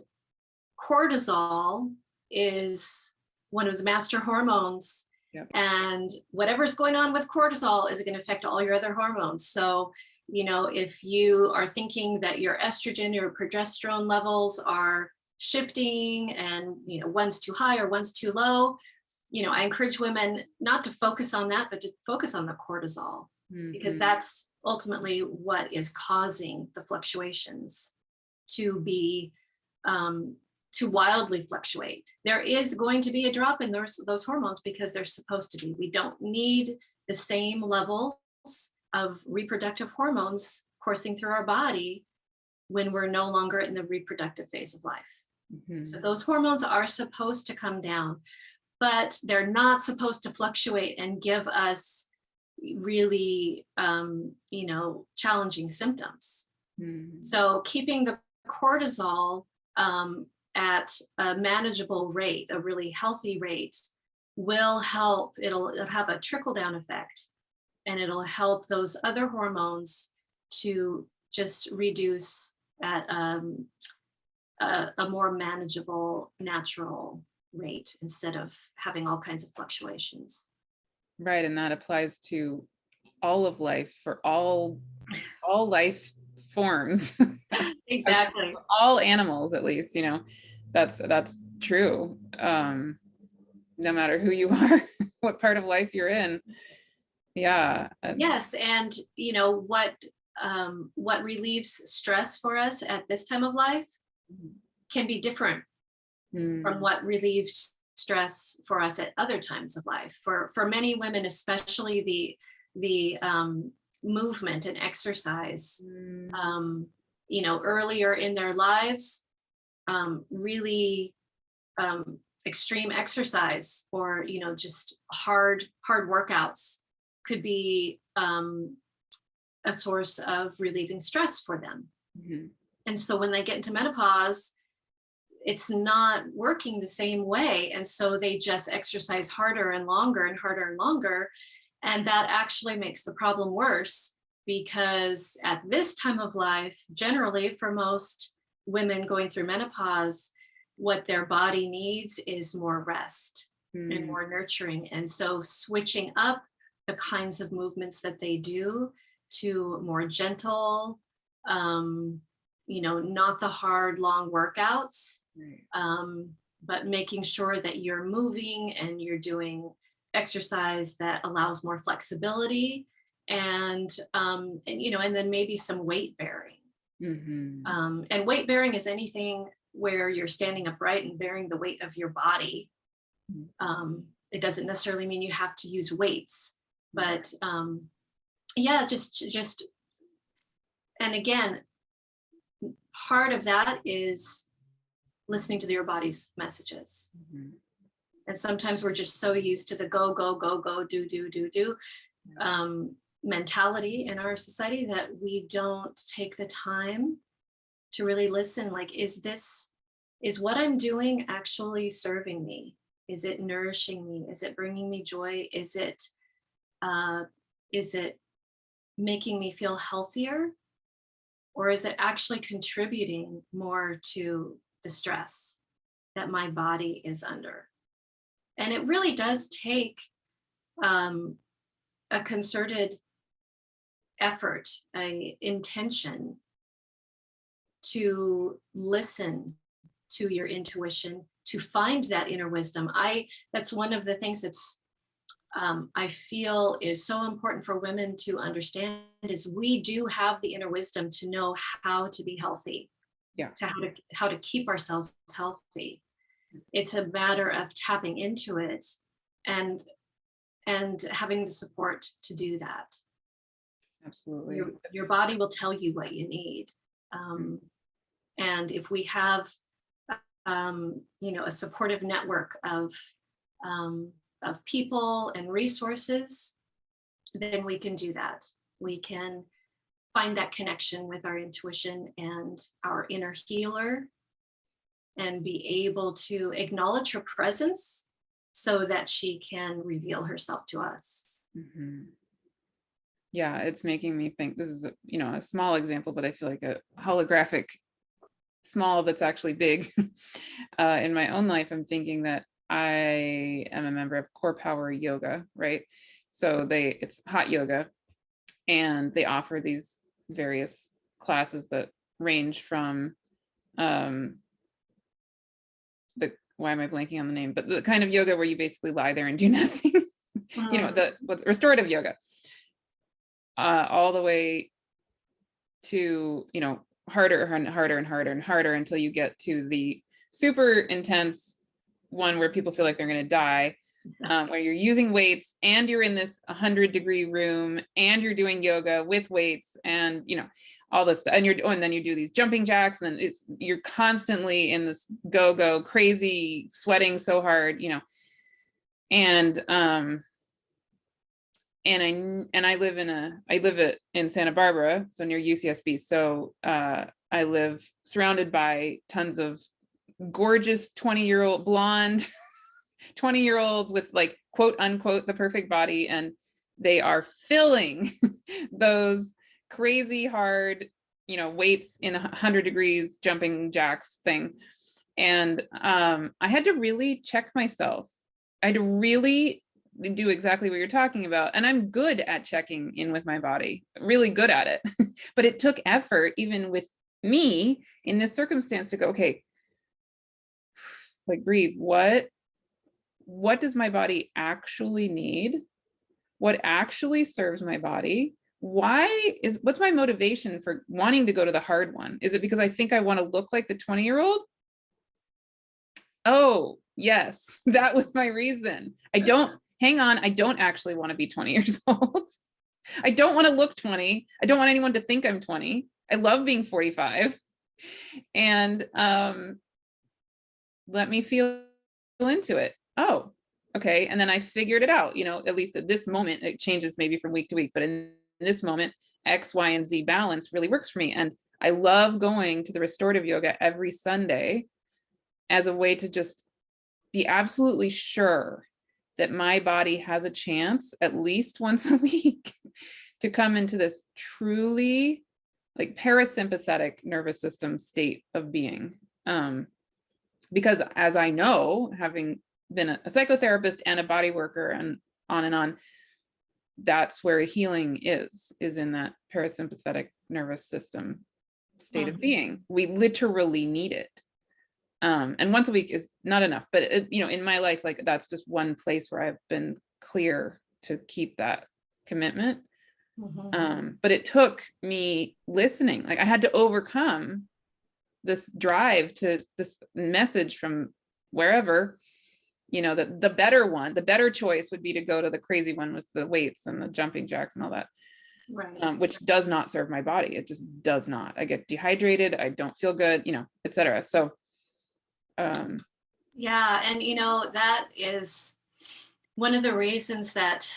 cortisol is one of the master hormones. Yep. And whatever's going on with cortisol is going to affect all your other hormones. So, if you are thinking that your estrogen, your progesterone levels are shifting and, one's too high or one's too low, I encourage women not to focus on that, but to focus on the cortisol, because that's ultimately what is causing the fluctuations to be to wildly fluctuate. There is going to be a drop in those hormones because they're supposed to be. We don't need the same levels of reproductive hormones coursing through our body when we're no longer in the reproductive phase of life. So those hormones are supposed to come down, but they're not supposed to fluctuate and give us really, challenging symptoms. So keeping the cortisol at a manageable rate, a really healthy rate, will help. It'll have a trickle down effect, and it'll help those other hormones to just reduce at a more manageable, natural rate instead of having all kinds of fluctuations. Right. And that applies to all of life, for all life forms. Exactly. All animals, at least, that's true. No matter who you are, what part of life you're in. Yeah. Yes. And what relieves stress for us at this time of life can be different from what relieves stress for us at other times of life. For many women, especially the movement and exercise, earlier in their lives, really extreme exercise, or just hard workouts could be a source of relieving stress for them. And so when they get into menopause, it's not working the same way, and so they just exercise harder and longer and harder and longer, and that actually makes the problem worse, because at this time of life, generally for most women going through menopause, what their body needs is more rest and more nurturing. And so switching up the kinds of movements that they do to more gentle, not the hard, long workouts, but making sure that you're moving and you're doing exercise that allows more flexibility, and then maybe some weight bearing. And weight bearing is anything where you're standing upright and bearing the weight of your body. It doesn't necessarily mean you have to use weights, but just, and again, part of that is listening to your body's messages. And sometimes we're just so used to the go, go, go, go, do mentality in our society that we don't take the time to really listen. Like, is what I'm doing actually serving me? Is it nourishing me? Is it bringing me joy? Is it making me feel healthier? Or is it actually contributing more to the stress that my body is under? And it really does take a concerted effort, a intention to listen to your intuition, to find that inner wisdom. That's one of the things that's I feel is so important for women to understand, is we do have the inner wisdom to know how to be healthy, to how to keep ourselves healthy. It's a matter of tapping into it and having the support to do that. Absolutely. Your body will tell you what you need. And if we have, a supportive network of people and resources, then we can do that. We can find that connection with our intuition and our inner healer, and be able to acknowledge her presence so that she can reveal herself to us. Yeah, it's making me think, this is a small example, but I feel like a holographic small that's actually big. In my own life, I'm thinking that I am a member of Core Power Yoga, right? So it's hot yoga, and they offer these various classes that range from why am I blanking on the name, but the kind of yoga where you basically lie there and do nothing, with restorative yoga, all the way to, harder and harder and harder and harder until you get to the super intense one where people feel like they're going to die, where you're using weights and you're in this 100-degree room and you're doing yoga with weights and all this stuff, and then you do these jumping jacks, and then you're constantly in this go crazy, sweating so hard, and I live in Santa Barbara, so near UCSB. So I live surrounded by tons of gorgeous 20-year-old blonde 20-year-olds with, like, quote unquote, the perfect body, and they are filling those crazy hard, weights in 100 degrees jumping jacks thing. And I had to really check myself. I had to really do exactly what you're talking about. And I'm good at checking in with my body, really good at it. But it took effort, even with me in this circumstance, to go, okay, like, breathe. What does my body actually need? What actually serves my body? What's my motivation for wanting to go to the hard one? Is it because I think I want to look like the 20-year-old? Oh, yes, that was my reason. Hang on, I don't actually want to be 20 years old. I don't want to look 20. I don't want anyone to think I'm 20. I love being 45. And let me feel into it. Oh, okay. And then I figured it out, at least at this moment. It changes maybe from week to week, but in this moment, X, Y, and Z balance really works for me. And I love going to the restorative yoga every Sunday as a way to just be absolutely sure that my body has a chance at least once a week to come into this truly like parasympathetic nervous system state of being. Because as I know, having been a psychotherapist and a body worker and on, that's where healing is in that parasympathetic nervous system state of being. We literally need it. And once a week is not enough, but in my life, like that's just one place where I've been clear to keep that commitment. But it took me listening. Like I had to overcome this drive to this message from wherever, that the better choice would be to go to the crazy one with the weights and the jumping jacks and all that. Right. Which does not serve my body. It just does not. I get dehydrated. I don't feel good, etc. So yeah, and that is one of the reasons that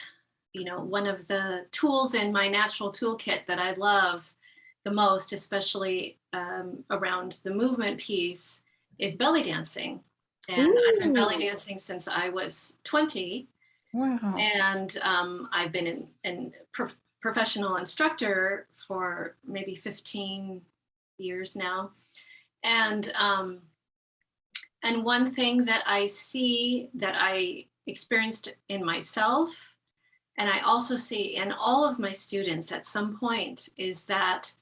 one of the tools in my natural toolkit that I love the most, especially around the movement piece, is belly dancing. And I've been belly dancing since I was 20. Wow. And I've been an professional instructor for maybe 15 years now. And one thing that I see that I experienced in myself, and I also see in all of my students at some point, is that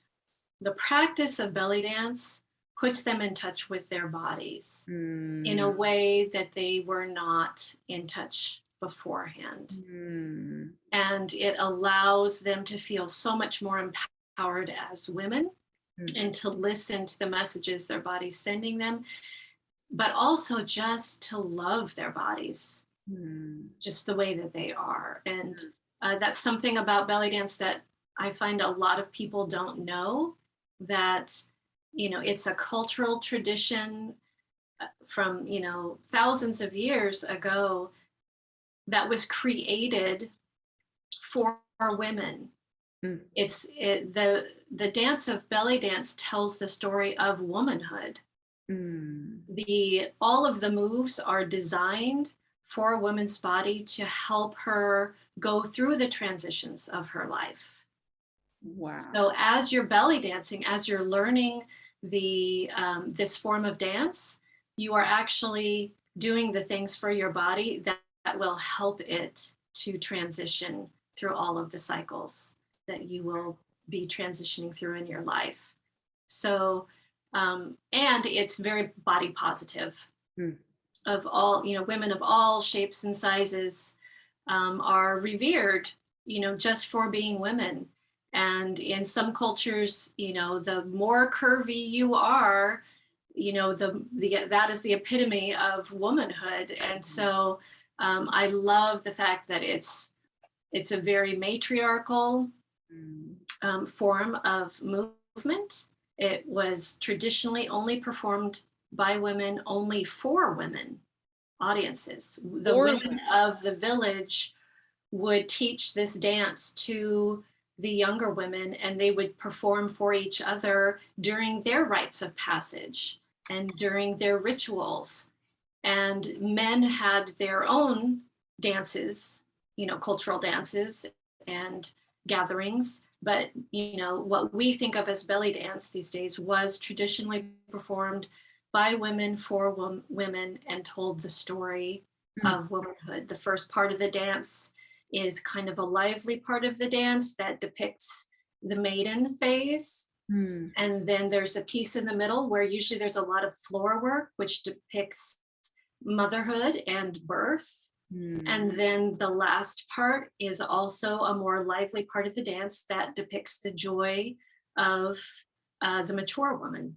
the practice of belly dance puts them in touch with their bodies in a way that they were not in touch beforehand. And it allows them to feel so much more empowered as women and to listen to the messages their body's sending them, but also just to love their bodies just the way that they are. And that's something about belly dance that I find a lot of people don't know, that it's a cultural tradition from thousands of years ago that was created for women. The dance of belly dance tells the story of womanhood. All of the moves are designed for a woman's body to help her go through the transitions of her life. Wow. So as you're belly dancing, as you're learning this form of dance, you are actually doing the things for your body that will help it to transition through all of the cycles that you will be transitioning through in your life. So, and it's very body positive. Of all, women of all shapes and sizes are revered, just for being women. And in some cultures, the more curvy you are, that is the epitome of womanhood. And so I love the fact that it's a very matriarchal form of movement. It was traditionally only performed by women, only for women audiences. The women of the village would teach this dance to the younger women, and they would perform for each other during their rites of passage and during their rituals. And men had their own dances, cultural dances and gatherings. But, what we think of as belly dance these days was traditionally performed by women for women and told the story of womanhood. The first part of the dance is kind of a lively part of the dance that depicts the maiden phase. And then there's a piece in the middle where usually there's a lot of floor work, which depicts motherhood and birth. And then the last part is also a more lively part of the dance that depicts the joy of the mature woman.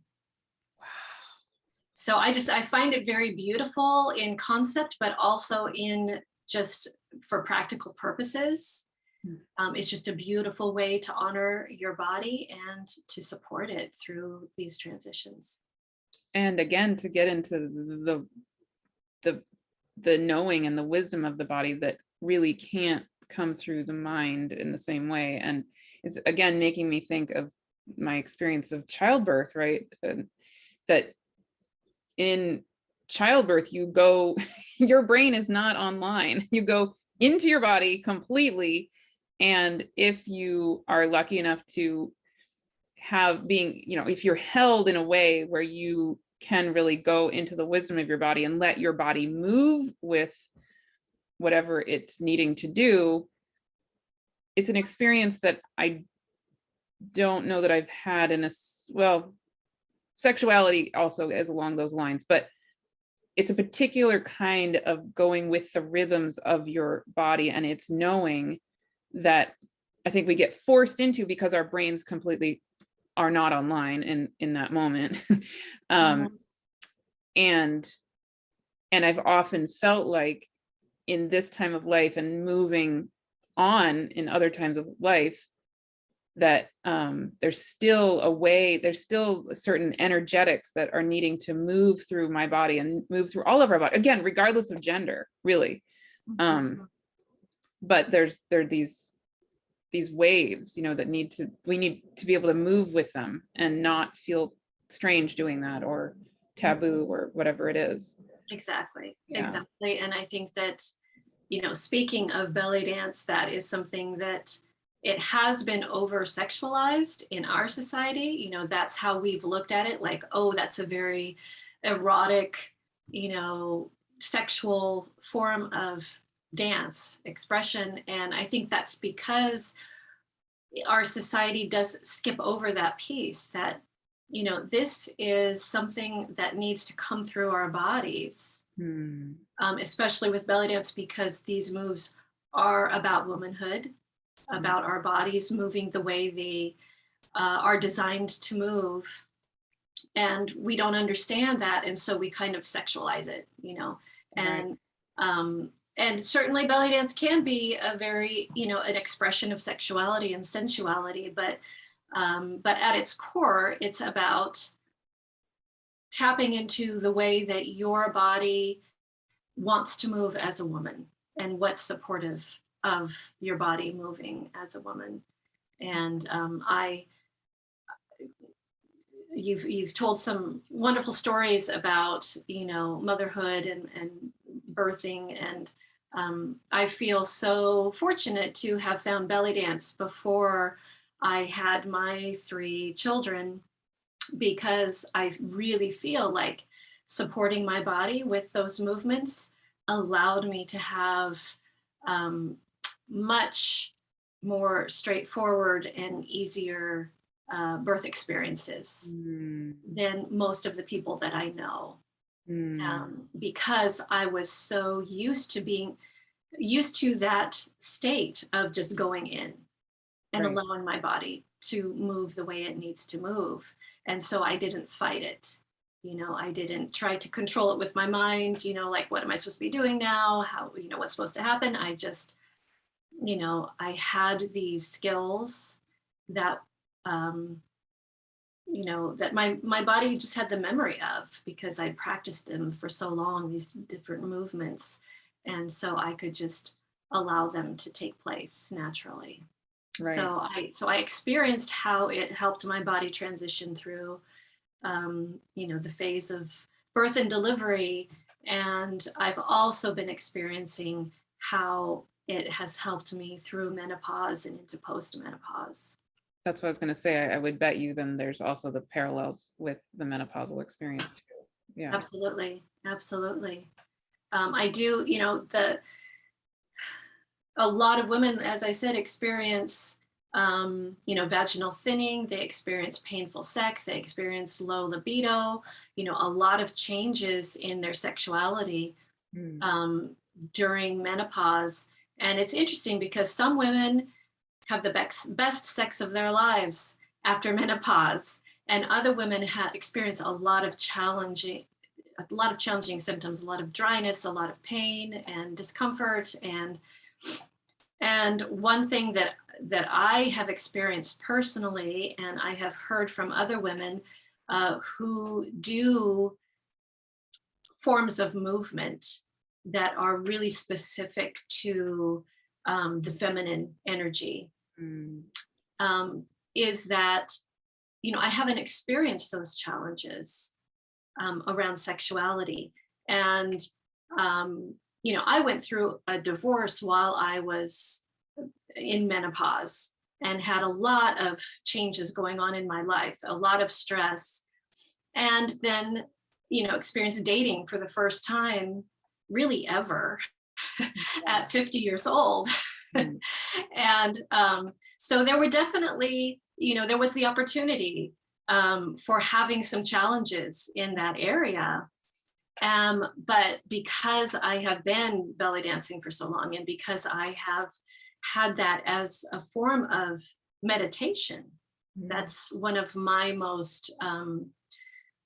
So I find it very beautiful in concept, but also in just for practical purposes. Mm. It's just a beautiful way to honor your body and to support it through these transitions. And again, to get into the the knowing and the wisdom of the body that really can't come through the mind in the same way. And it's again making me think of my experience of childbirth, right? That in childbirth, you go, your brain is not online. You go into your body completely. And if you are lucky enough to have being, if you're held in a way where you can really go into the wisdom of your body and let your body move with whatever it's needing to do, it's an experience that I don't know that I've had in a, well, sexuality also is along those lines, but it's a particular kind of going with the rhythms of your body, and it's knowing that I think we get forced into because our brains completely are not online in that moment. Mhm. and I've often felt like in this time of life and moving on in other times of life, that there's still a way, there's still certain energetics that are needing to move through my body and move through all of our body, again, regardless of gender, really. Mhm. But there are these waves, that we need to be able to move with them and not feel strange doing that, or taboo, or whatever it is. Exactly, Yeah. exactly. And I think that, speaking of belly dance, that is something that it has been over sexualized in our society. That's how we've looked at it, like, oh, that's a very erotic, you know, sexual form of dance expression. And I think that's because our society does skip over that piece that, this is something that needs to come through our bodies, Hmm. especially with belly dance, because these moves are about womanhood, about Yes. our bodies moving the way they are designed to move. And we don't understand that. And so we kind of sexualize it, Right. and and certainly belly dance can be a very, an expression of sexuality and sensuality, but at its core, it's about tapping into the way that your body wants to move as a woman and what's supportive of your body moving as a woman. And you've told some wonderful stories about, motherhood and birthing, and I feel so fortunate to have found belly dance before I had my 3 children, because I really feel like supporting my body with those movements allowed me to have um, much more straightforward and easier birth experiences Mm. than most of the people that I know, Mm. because I was so used to that state of just going in and Right. allowing my body to move the way it needs to move. And so I didn't fight it. I didn't try to control it with my mind, like, what am I supposed to be doing now? How, what's supposed to happen? I just, I had these skills that, um, that my body just had the memory of, because I practiced them for so long, these different movements. And so I could just allow them to take place naturally. Right. So I experienced how it helped my body transition through, the phase of birth and delivery, and I've also been experiencing how it has helped me through menopause and into postmenopause. That's what I was going to say. I would bet you then there's also the parallels with the menopausal experience too. Yeah. Absolutely, absolutely. I do, a lot of women, as I said, experience, vaginal thinning. They experience painful sex. They experience low libido. A lot of changes in their sexuality Mm. um, during menopause. And it's interesting because some women have the best sex of their lives after menopause, and other women experience a lot of a lot of challenging symptoms, a lot of dryness, a lot of pain and discomfort. And one thing that I have experienced personally, and I have heard from other women who do forms of movement that are really specific to the feminine energy, is that, I haven't experienced those challenges around sexuality. And, I went through a divorce while I was in menopause and had a lot of changes going on in my life, a lot of stress. And then, experienced dating for the first time really ever at 50 years old. And so there were definitely, there was the opportunity for having some challenges in that area. But because I have been belly dancing for so long, and because I have had that as a form of meditation, that's one of my most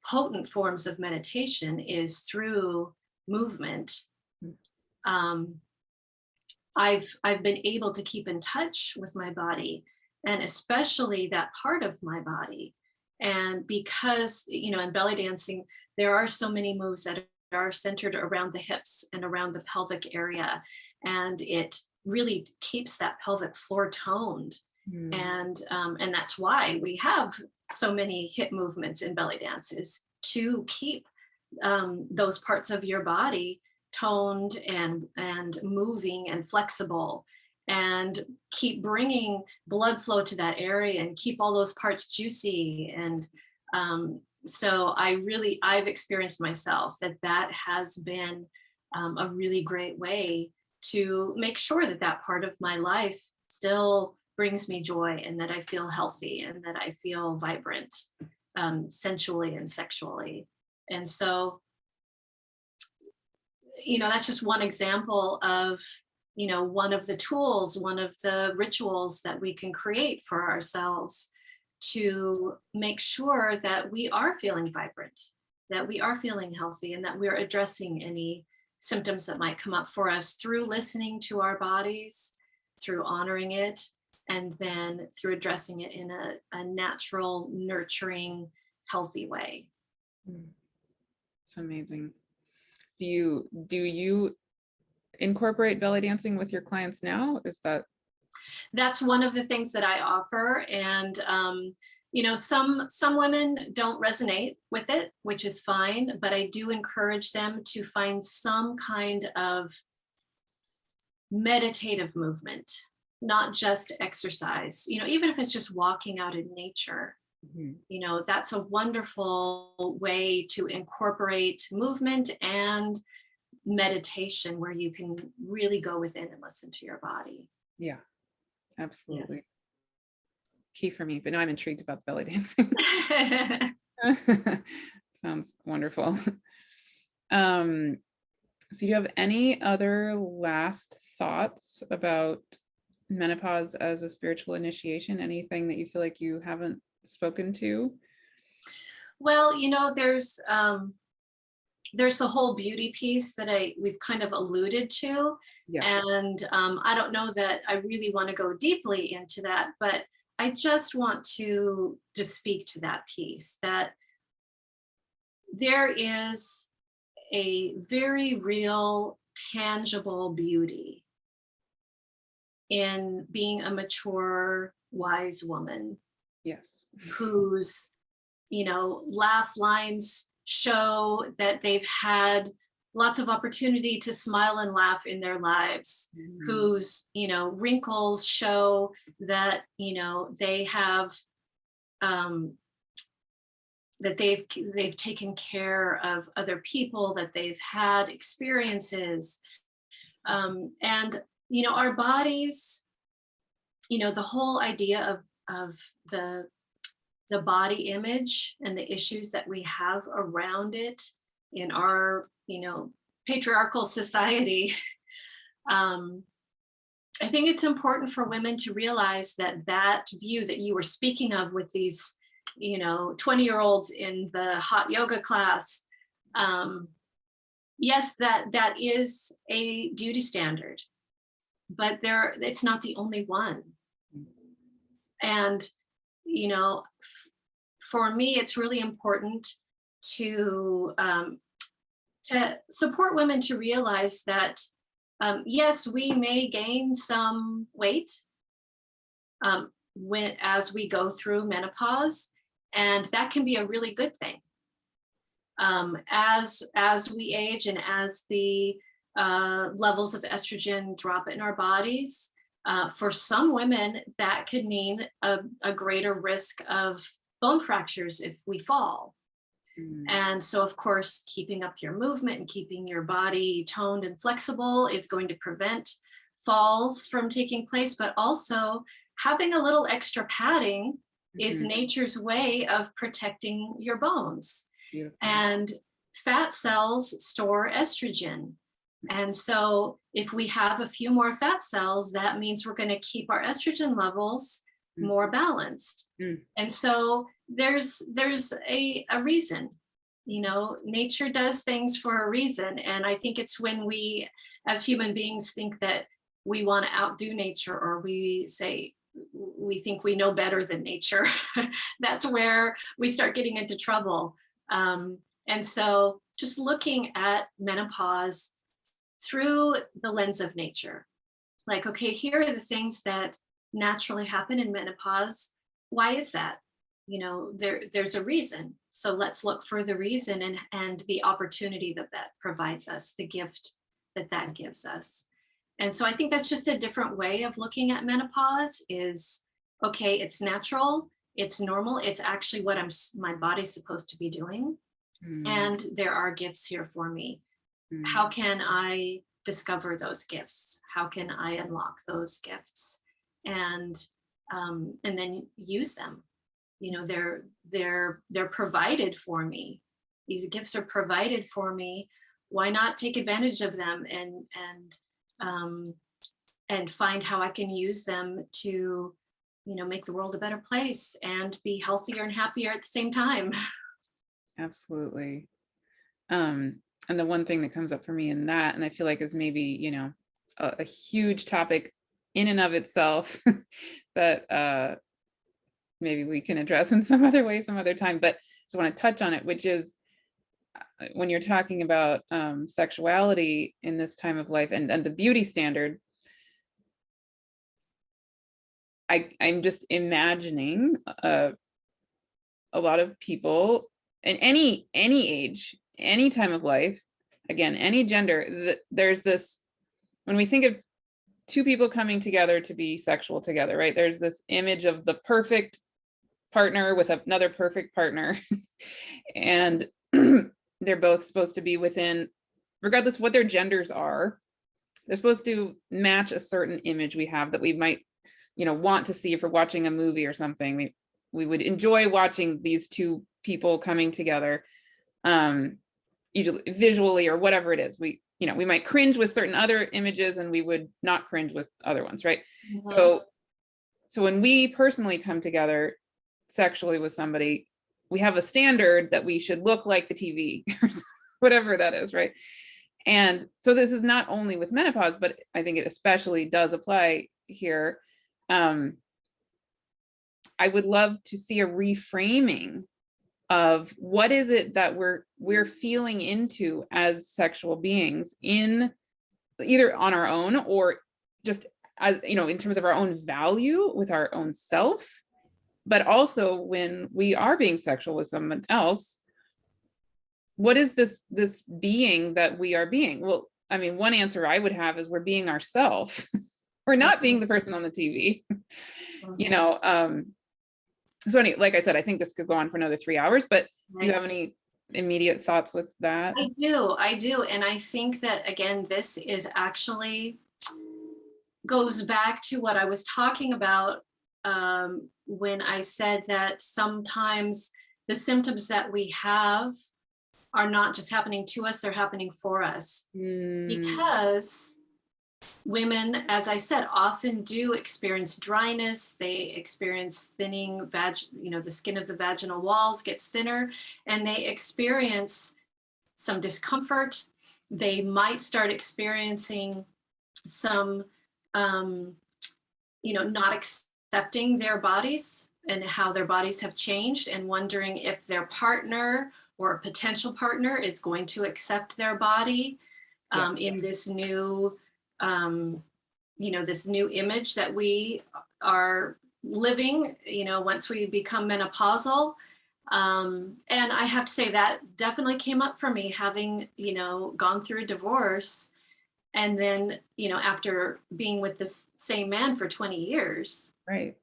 potent forms of meditation, is through movement. I've been able to keep in touch with my body, and especially that part of my body. And because, in belly dancing, there are so many moves that are centered around the hips and around the pelvic area. And it really keeps that pelvic floor toned. And that's why we have so many hip movements in belly dances, to keep those parts of your body toned and moving and flexible, and keep bringing blood flow to that area and keep all those parts juicy. And so I've experienced myself that has been a really great way to make sure that part of my life still brings me joy, and that I feel healthy, and that I feel vibrant, sensually and sexually. And so, that's just one example of, one of the tools, one of the rituals that we can create for ourselves to make sure that we are feeling vibrant, that we are feeling healthy, and that we're addressing any symptoms that might come up for us through listening to our bodies, through honoring it, and then through addressing it in a natural, nurturing, healthy way. It's amazing. Do you incorporate belly dancing with your clients now? That's one of the things that I offer. And some women don't resonate with it, which is fine, but I do encourage them to find some kind of meditative movement, not just exercise, even if it's just walking out in nature. That's a wonderful way to incorporate movement and meditation, where you can really go within and listen to your body. Yeah, absolutely. Yes. Key for me, but now I'm intrigued about belly dancing. Sounds wonderful. So do you have any other last thoughts about menopause as a spiritual initiation? Anything that you feel like you haven't spoken to? Well, there's the whole beauty piece that we've kind of alluded to. Yeah. And I don't know that I really want to go deeply into that, but I just want to just speak to that piece, that there is a very real, tangible beauty in being a mature, wise woman. Yes. Whose, laugh lines show that they've had lots of opportunity to smile and laugh in their lives, whose, wrinkles show that, they have, that they've taken care of other people, that they've had experiences. And, our bodies, the whole idea of the body image and the issues that we have around it in our, patriarchal society. I think it's important for women to realize that view that you were speaking of with these, 20-year-olds in the hot yoga class, Yes, that is a beauty standard, but it's not the only one. And, you know, for me, it's really important to support women to realize that, yes, we may gain some weight as we go through menopause, and that can be a really good thing. As we age and as the levels of estrogen drop in our bodies, for some women that could mean a greater risk of bone fractures if we fall. And so, of course, keeping up your movement and keeping your body toned and flexible is going to prevent falls from taking place, but also having a little extra padding is nature's way of protecting your bones. Beautiful. And fat cells store estrogen. And so if we have a few more fat cells, that means we're going to keep our estrogen levels more balanced. And so there's a reason, nature does things for a reason. And I think it's when we as human beings think that we want to outdo nature, or we think we know better than nature, that's where we start getting into trouble. And so just looking at menopause through the lens of nature, like, okay, here are the things that naturally happen in menopause. Why is that? There's a reason. So let's look for the reason and the opportunity that provides us, the gift that gives us. And so I think that's just a different way of looking at menopause is, okay, it's natural, it's normal, it's actually what my body's supposed to be doing. And there are gifts here for me. How can I discover those gifts? How can I unlock those gifts and then use them? They're provided for me. These gifts are provided for me. Why not take advantage of them and find how I can use them to, make the world a better place and be healthier and happier at the same time. Absolutely. And the one thing that comes up for me in that, and I feel like is maybe, a huge topic in and of itself that maybe we can address in some other way, some other time, but just want to touch on it, which is when you're talking about sexuality in this time of life and the beauty standard, I'm just imagining a lot of people in any age, any time of life, again, any gender, there's this, when we think of two people coming together to be sexual together, right? There's this image of the perfect partner with another perfect partner. And they're both supposed to be within, regardless of what their genders are, they're supposed to match a certain image we have that we might, want to see if we're watching a movie or something. We would enjoy watching these two people coming together, usually visually or whatever it is. We might cringe with certain other images and we would not cringe with other ones, right? So when we personally come together sexually with somebody, we have a standard that we should look like the TV or whatever that is, right? And so this is not only with menopause, but I think it especially does apply here. I would love to see a reframing of what is it that we're feeling into as sexual beings, in either on our own or just as, in terms of our own value with our own self, but also when we are being sexual with someone else, what is this being that we are being? Well, I mean, one answer I would have is we're being ourselves. We're not being the person on the TV, So like I said, I think this could go on for another 3 hours, but do you have any immediate thoughts with that? I do. And I think that, again, this is actually goes back to what I was talking about when I said that sometimes the symptoms that we have are not just happening to us, they're happening for us. Because women, as I said, often do experience dryness. They experience thinning, the skin of the vaginal walls gets thinner, and they experience some discomfort. They might start experiencing some, not accepting their bodies and how their bodies have changed, and wondering if their partner or a potential partner is going to accept their body in this new, this new image that we are living, once we become menopausal. And I have to say that definitely came up for me, having, gone through a divorce. And then, after being with this same man for 20 years, Right.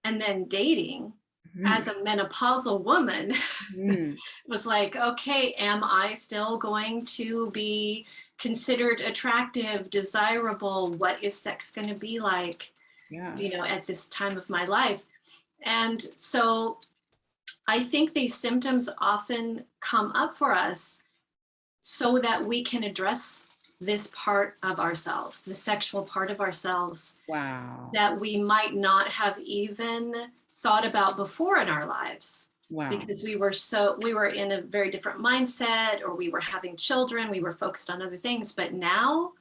and then dating Mhm. as a menopausal woman, Mhm. was like, okay, am I still going to be considered attractive, desirable? What is sex going to be like, Yeah. at this time of my life? And so I think these symptoms often come up for us so that we can address this part of ourselves, the sexual part of ourselves, Wow. that we might not have even thought about before in our lives. Wow. Because we were in a very different mindset, or we were having children, we were focused on other things. But now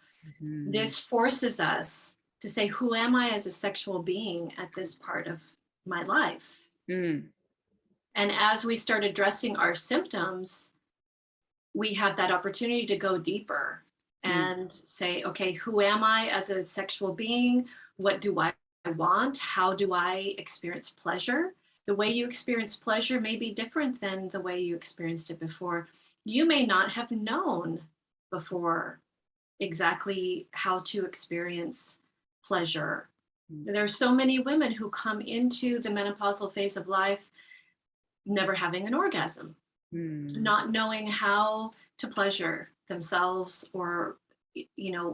Mhm. this forces us to say, who am I as a sexual being at this part of my life? Mm. And as we start addressing our symptoms, we have that opportunity to go deeper and say, okay, who am I as a sexual being? What do I want? How do I experience pleasure? The way you experience pleasure may be different than the way you experienced it before. You may not have known before exactly how to experience pleasure. There are so many women who come into the menopausal phase of life never having an orgasm, Mm. not knowing how to pleasure themselves, or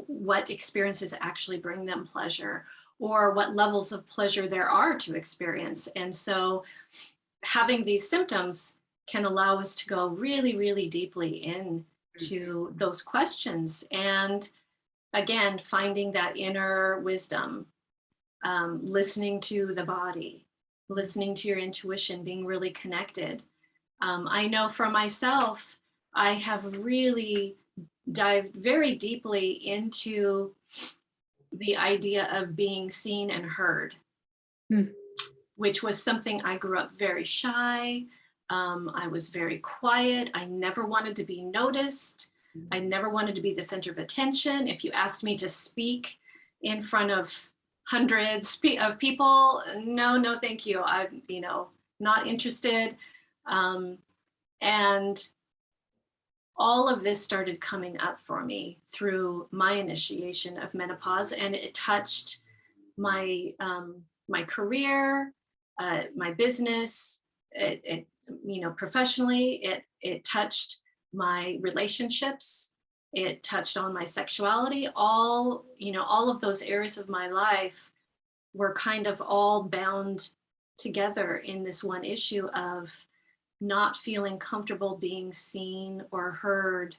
what experiences actually bring them pleasure, or what levels of pleasure there are to experience. And so having these symptoms can allow us to go really, really deeply into those questions, and again, finding that inner wisdom, listening to the body, listening to your intuition, being really connected. I know for myself, I have really dived very deeply into the idea of being seen and heard, Mm. which was something I grew up very shy. I was very quiet. I never wanted to be noticed. I never wanted to be the center of attention. If you asked me to speak in front of hundreds of people, no, thank you. I'm, not interested. And all of this started coming up for me through my initiation of menopause, and it touched my career, my business. It professionally, it touched my relationships. It touched on my sexuality. All of those areas of my life were kind of all bound together in this one issue of not feeling comfortable being seen or heard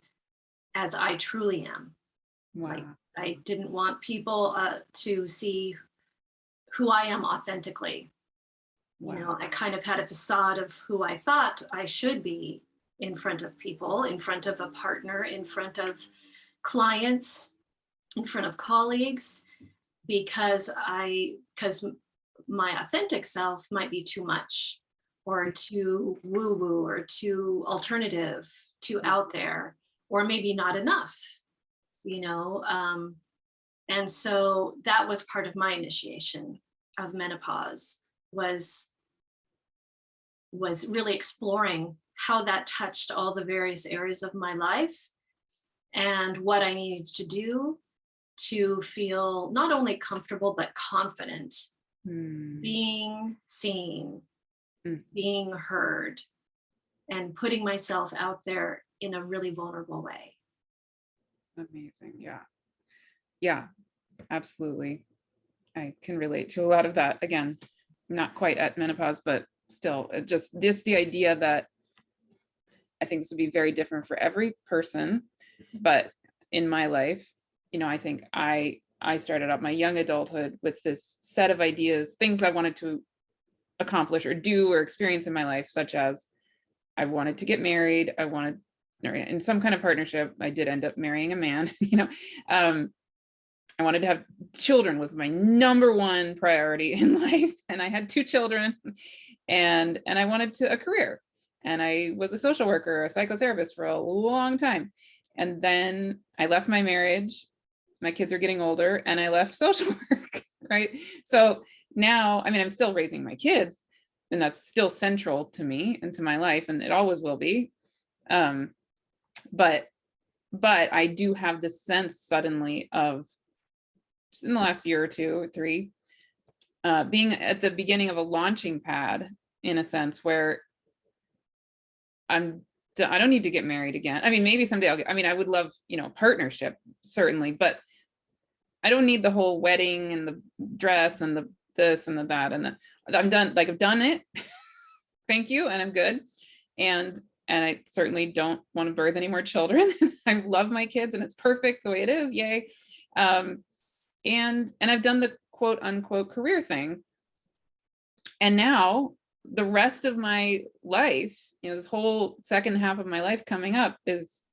as I truly am. Like, Wow. I didn't want people to see who I am authentically. Wow. I kind of had a facade of who I thought I should be in front of people, in front of a partner, in front of clients, in front of colleagues, because my authentic self might be too much, or too woo woo, or too alternative, too out there, or maybe not enough, you know. And so that was part of my initiation of menopause, was really exploring how that touched all the various areas of my life, and what I needed to do to feel not only comfortable but confident Mm. being seen, Mm. being heard, and putting myself out there in a really vulnerable way. Amazing. Yeah. Yeah, absolutely. I can relate to a lot of that. Again, not quite at menopause, but still, just the idea that I think this would be very different for every person. But in my life, I think I started out my young adulthood with this set of ideas, things I wanted to accomplish or do or experience in my life, such as I wanted to get married, I wanted or in some kind of partnership. I did end up marrying a man, I wanted to have children was my number one priority in life. And I had 2 children, and I wanted a career. And I was a social worker, a psychotherapist for a long time. And then I left my marriage. My kids are getting older, and I left social work, right? So now, I mean, I'm still raising my kids, and that's still central to me and to my life, and it always will be. But I do have this sense suddenly of, in the last year or 2 or 3, being at the beginning of a launching pad, in a sense, where I don't need to get married again. I mean, maybe someday I would love, partnership, certainly, but I don't need the whole wedding and the dress and the this and the that and the, I'm done. Like, I've done it. Thank you. And I'm good. And I certainly don't want to birth any more children. I love my kids, and it's perfect the way it is. Yay. And I've done the quote unquote career thing. And now the rest of my life, this whole second half of my life coming up is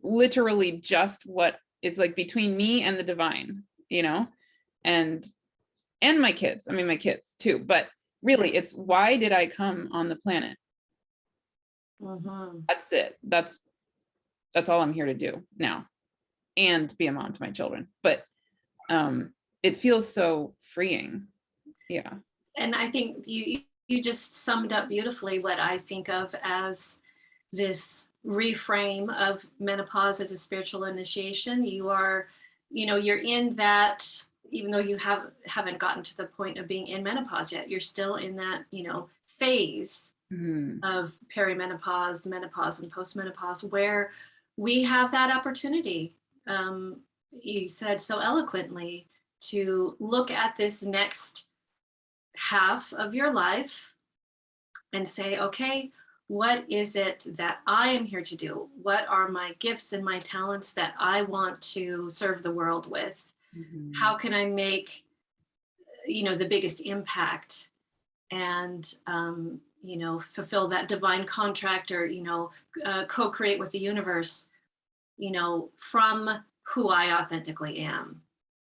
literally just what is like between me and the divine, and my kids. I mean, my kids too, but really it's, why did I come on the planet? Mm-hmm. That's it. That's all I'm here to do now, and be a mom to my children. But it feels so freeing. Yeah. And I think you just summed up beautifully what I think of as this reframe of menopause as a spiritual initiation. You are, you're in that, even though you haven't gotten to the point of being in menopause yet, you're still in that, phase of perimenopause, menopause, and postmenopause, where we have that opportunity. You said so eloquently, to look at this next half of your life and say, okay, what is it that I am here to do? What are my gifts and my talents that I want to serve the world with? How can I make, the biggest impact, and, fulfill that divine contract, or, co-create with the universe, from who I authentically am.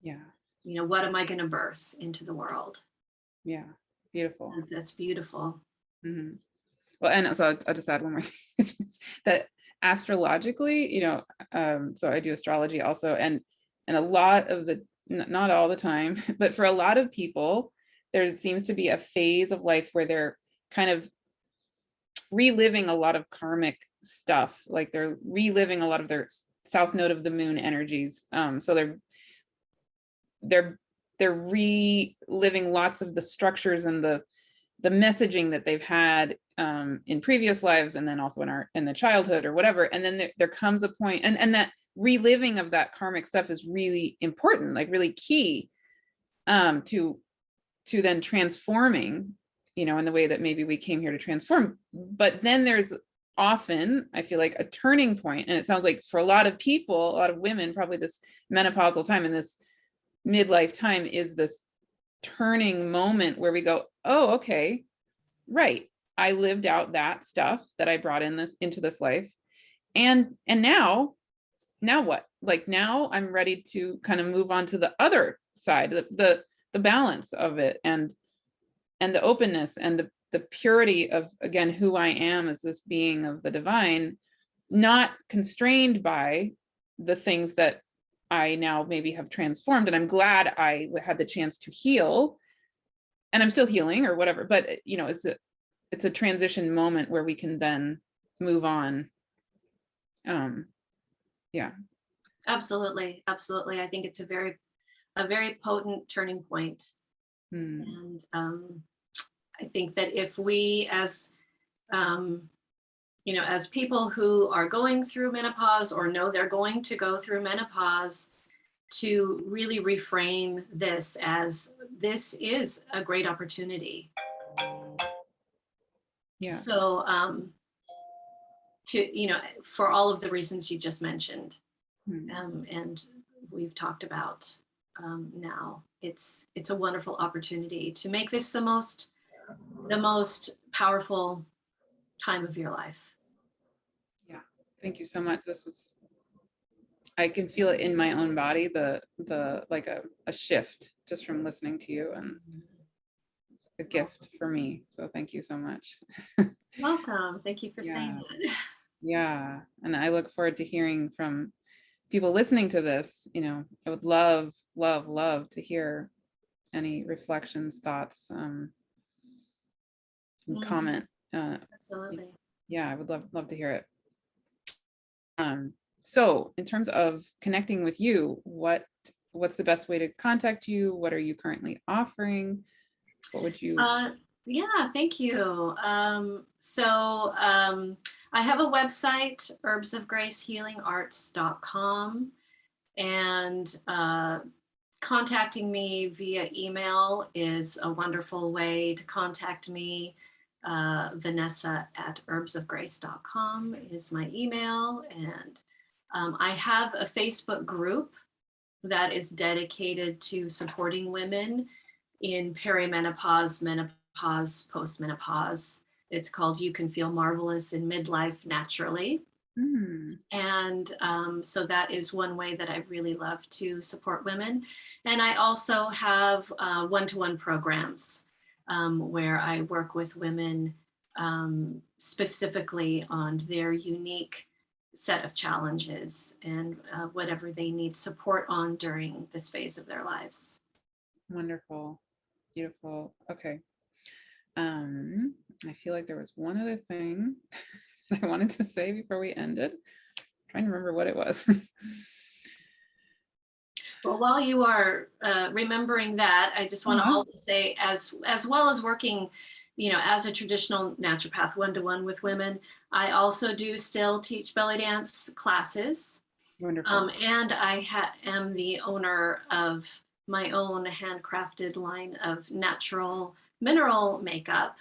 Yeah. What am I going to birth into the world? Yeah. Beautiful. That's beautiful. Mm-hmm. Well, and so I'll just add one more thing, that astrologically, so I do astrology also, and a lot of the, not all the time, but for a lot of people, there seems to be a phase of life where they're kind of reliving a lot of karmic stuff. Like, they're reliving a lot of their south node of the moon energies. So they're reliving lots of the structures and the messaging that they've had in previous lives, and then also in the childhood or whatever. And then there comes a point, and that reliving of that karmic stuff is really important, like really key to then transforming, in the way that maybe we came here to transform. But then there's often, I feel like, a turning point, and it sounds like for a lot of people, a lot of women, probably this menopausal time and this midlife time is this turning moment where we go, oh, okay, right, I lived out that stuff that I brought into this life, and now what? Like, now I'm ready to kind of move on to the other side, the balance of it, and the openness, and the purity of, again, who I am as this being of the divine, not constrained by the things that I now maybe have transformed. And I'm glad I had the chance to heal, and I'm still healing or whatever, but it's a transition moment where we can then move on. Yeah. Absolutely. I think it's a very potent turning point. And I think that if we, as as people who are going through menopause, or know they're going to go through menopause, to really reframe this as, this is a great opportunity. Yeah. So to, for all of the reasons you just mentioned, and we've talked about now, it's a wonderful opportunity to make this the most powerful time of your life. Yeah. Thank you so much. I can feel it in my own body, like a shift just from listening to you, and it's a gift for me. So thank you so much. Welcome. Thank you for saying Yeah. that. Yeah. And I look forward to hearing from people listening to this. I would love, love, love to hear any reflections, thoughts, and comment. Absolutely. Yeah, I would love to hear it. So in terms of connecting with you, what's the best way to contact you? What are you currently offering? What would you? Yeah, thank you. I have a website, herbsofgracehealingarts.com, and contacting me via email is a wonderful way to contact me. Vanessa at herbsofgrace.com is my email. And I have a Facebook group that is dedicated to supporting women in perimenopause, menopause, postmenopause. It's called You Can Feel Marvelous in Midlife Naturally. And so that is one way that I really love to support women. And I also have one-to-one programs where I work with women specifically on their unique set of challenges and whatever they need support on during this phase of their lives. Wonderful. Beautiful. Okay. I feel like there was one other thing that I wanted to say before we ended. I'm trying to remember what it was. Well, while you are remembering that, I just want to also say, as well as working, as a traditional naturopath one-to-one with women, I also do still teach belly dance classes. Wonderful. And I am the owner of my own handcrafted line of natural mineral makeup.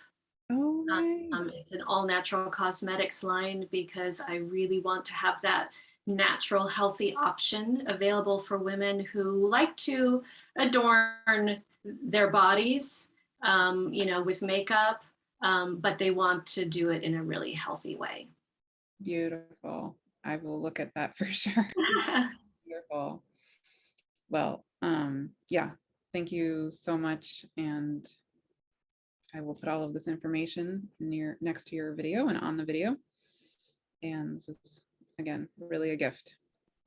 Oh, right. It's an all natural cosmetics line because I really want to have that natural, healthy option available for women who like to adorn their bodies, with makeup, but they want to do it in a really healthy way. Beautiful. I will look at that for sure. Beautiful. Well, yeah, thank you so much. And I will put all of this information next to your video and on the video. And this is, again, really a gift.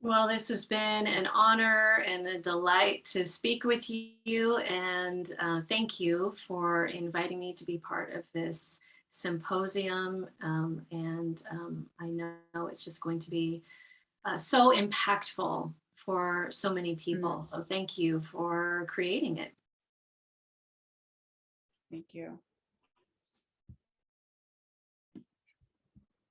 Well, this has been an honor and a delight to speak with you. And thank you for inviting me to be part of this symposium. I know it's just going to be so impactful for so many people. So thank you for creating it. Thank you.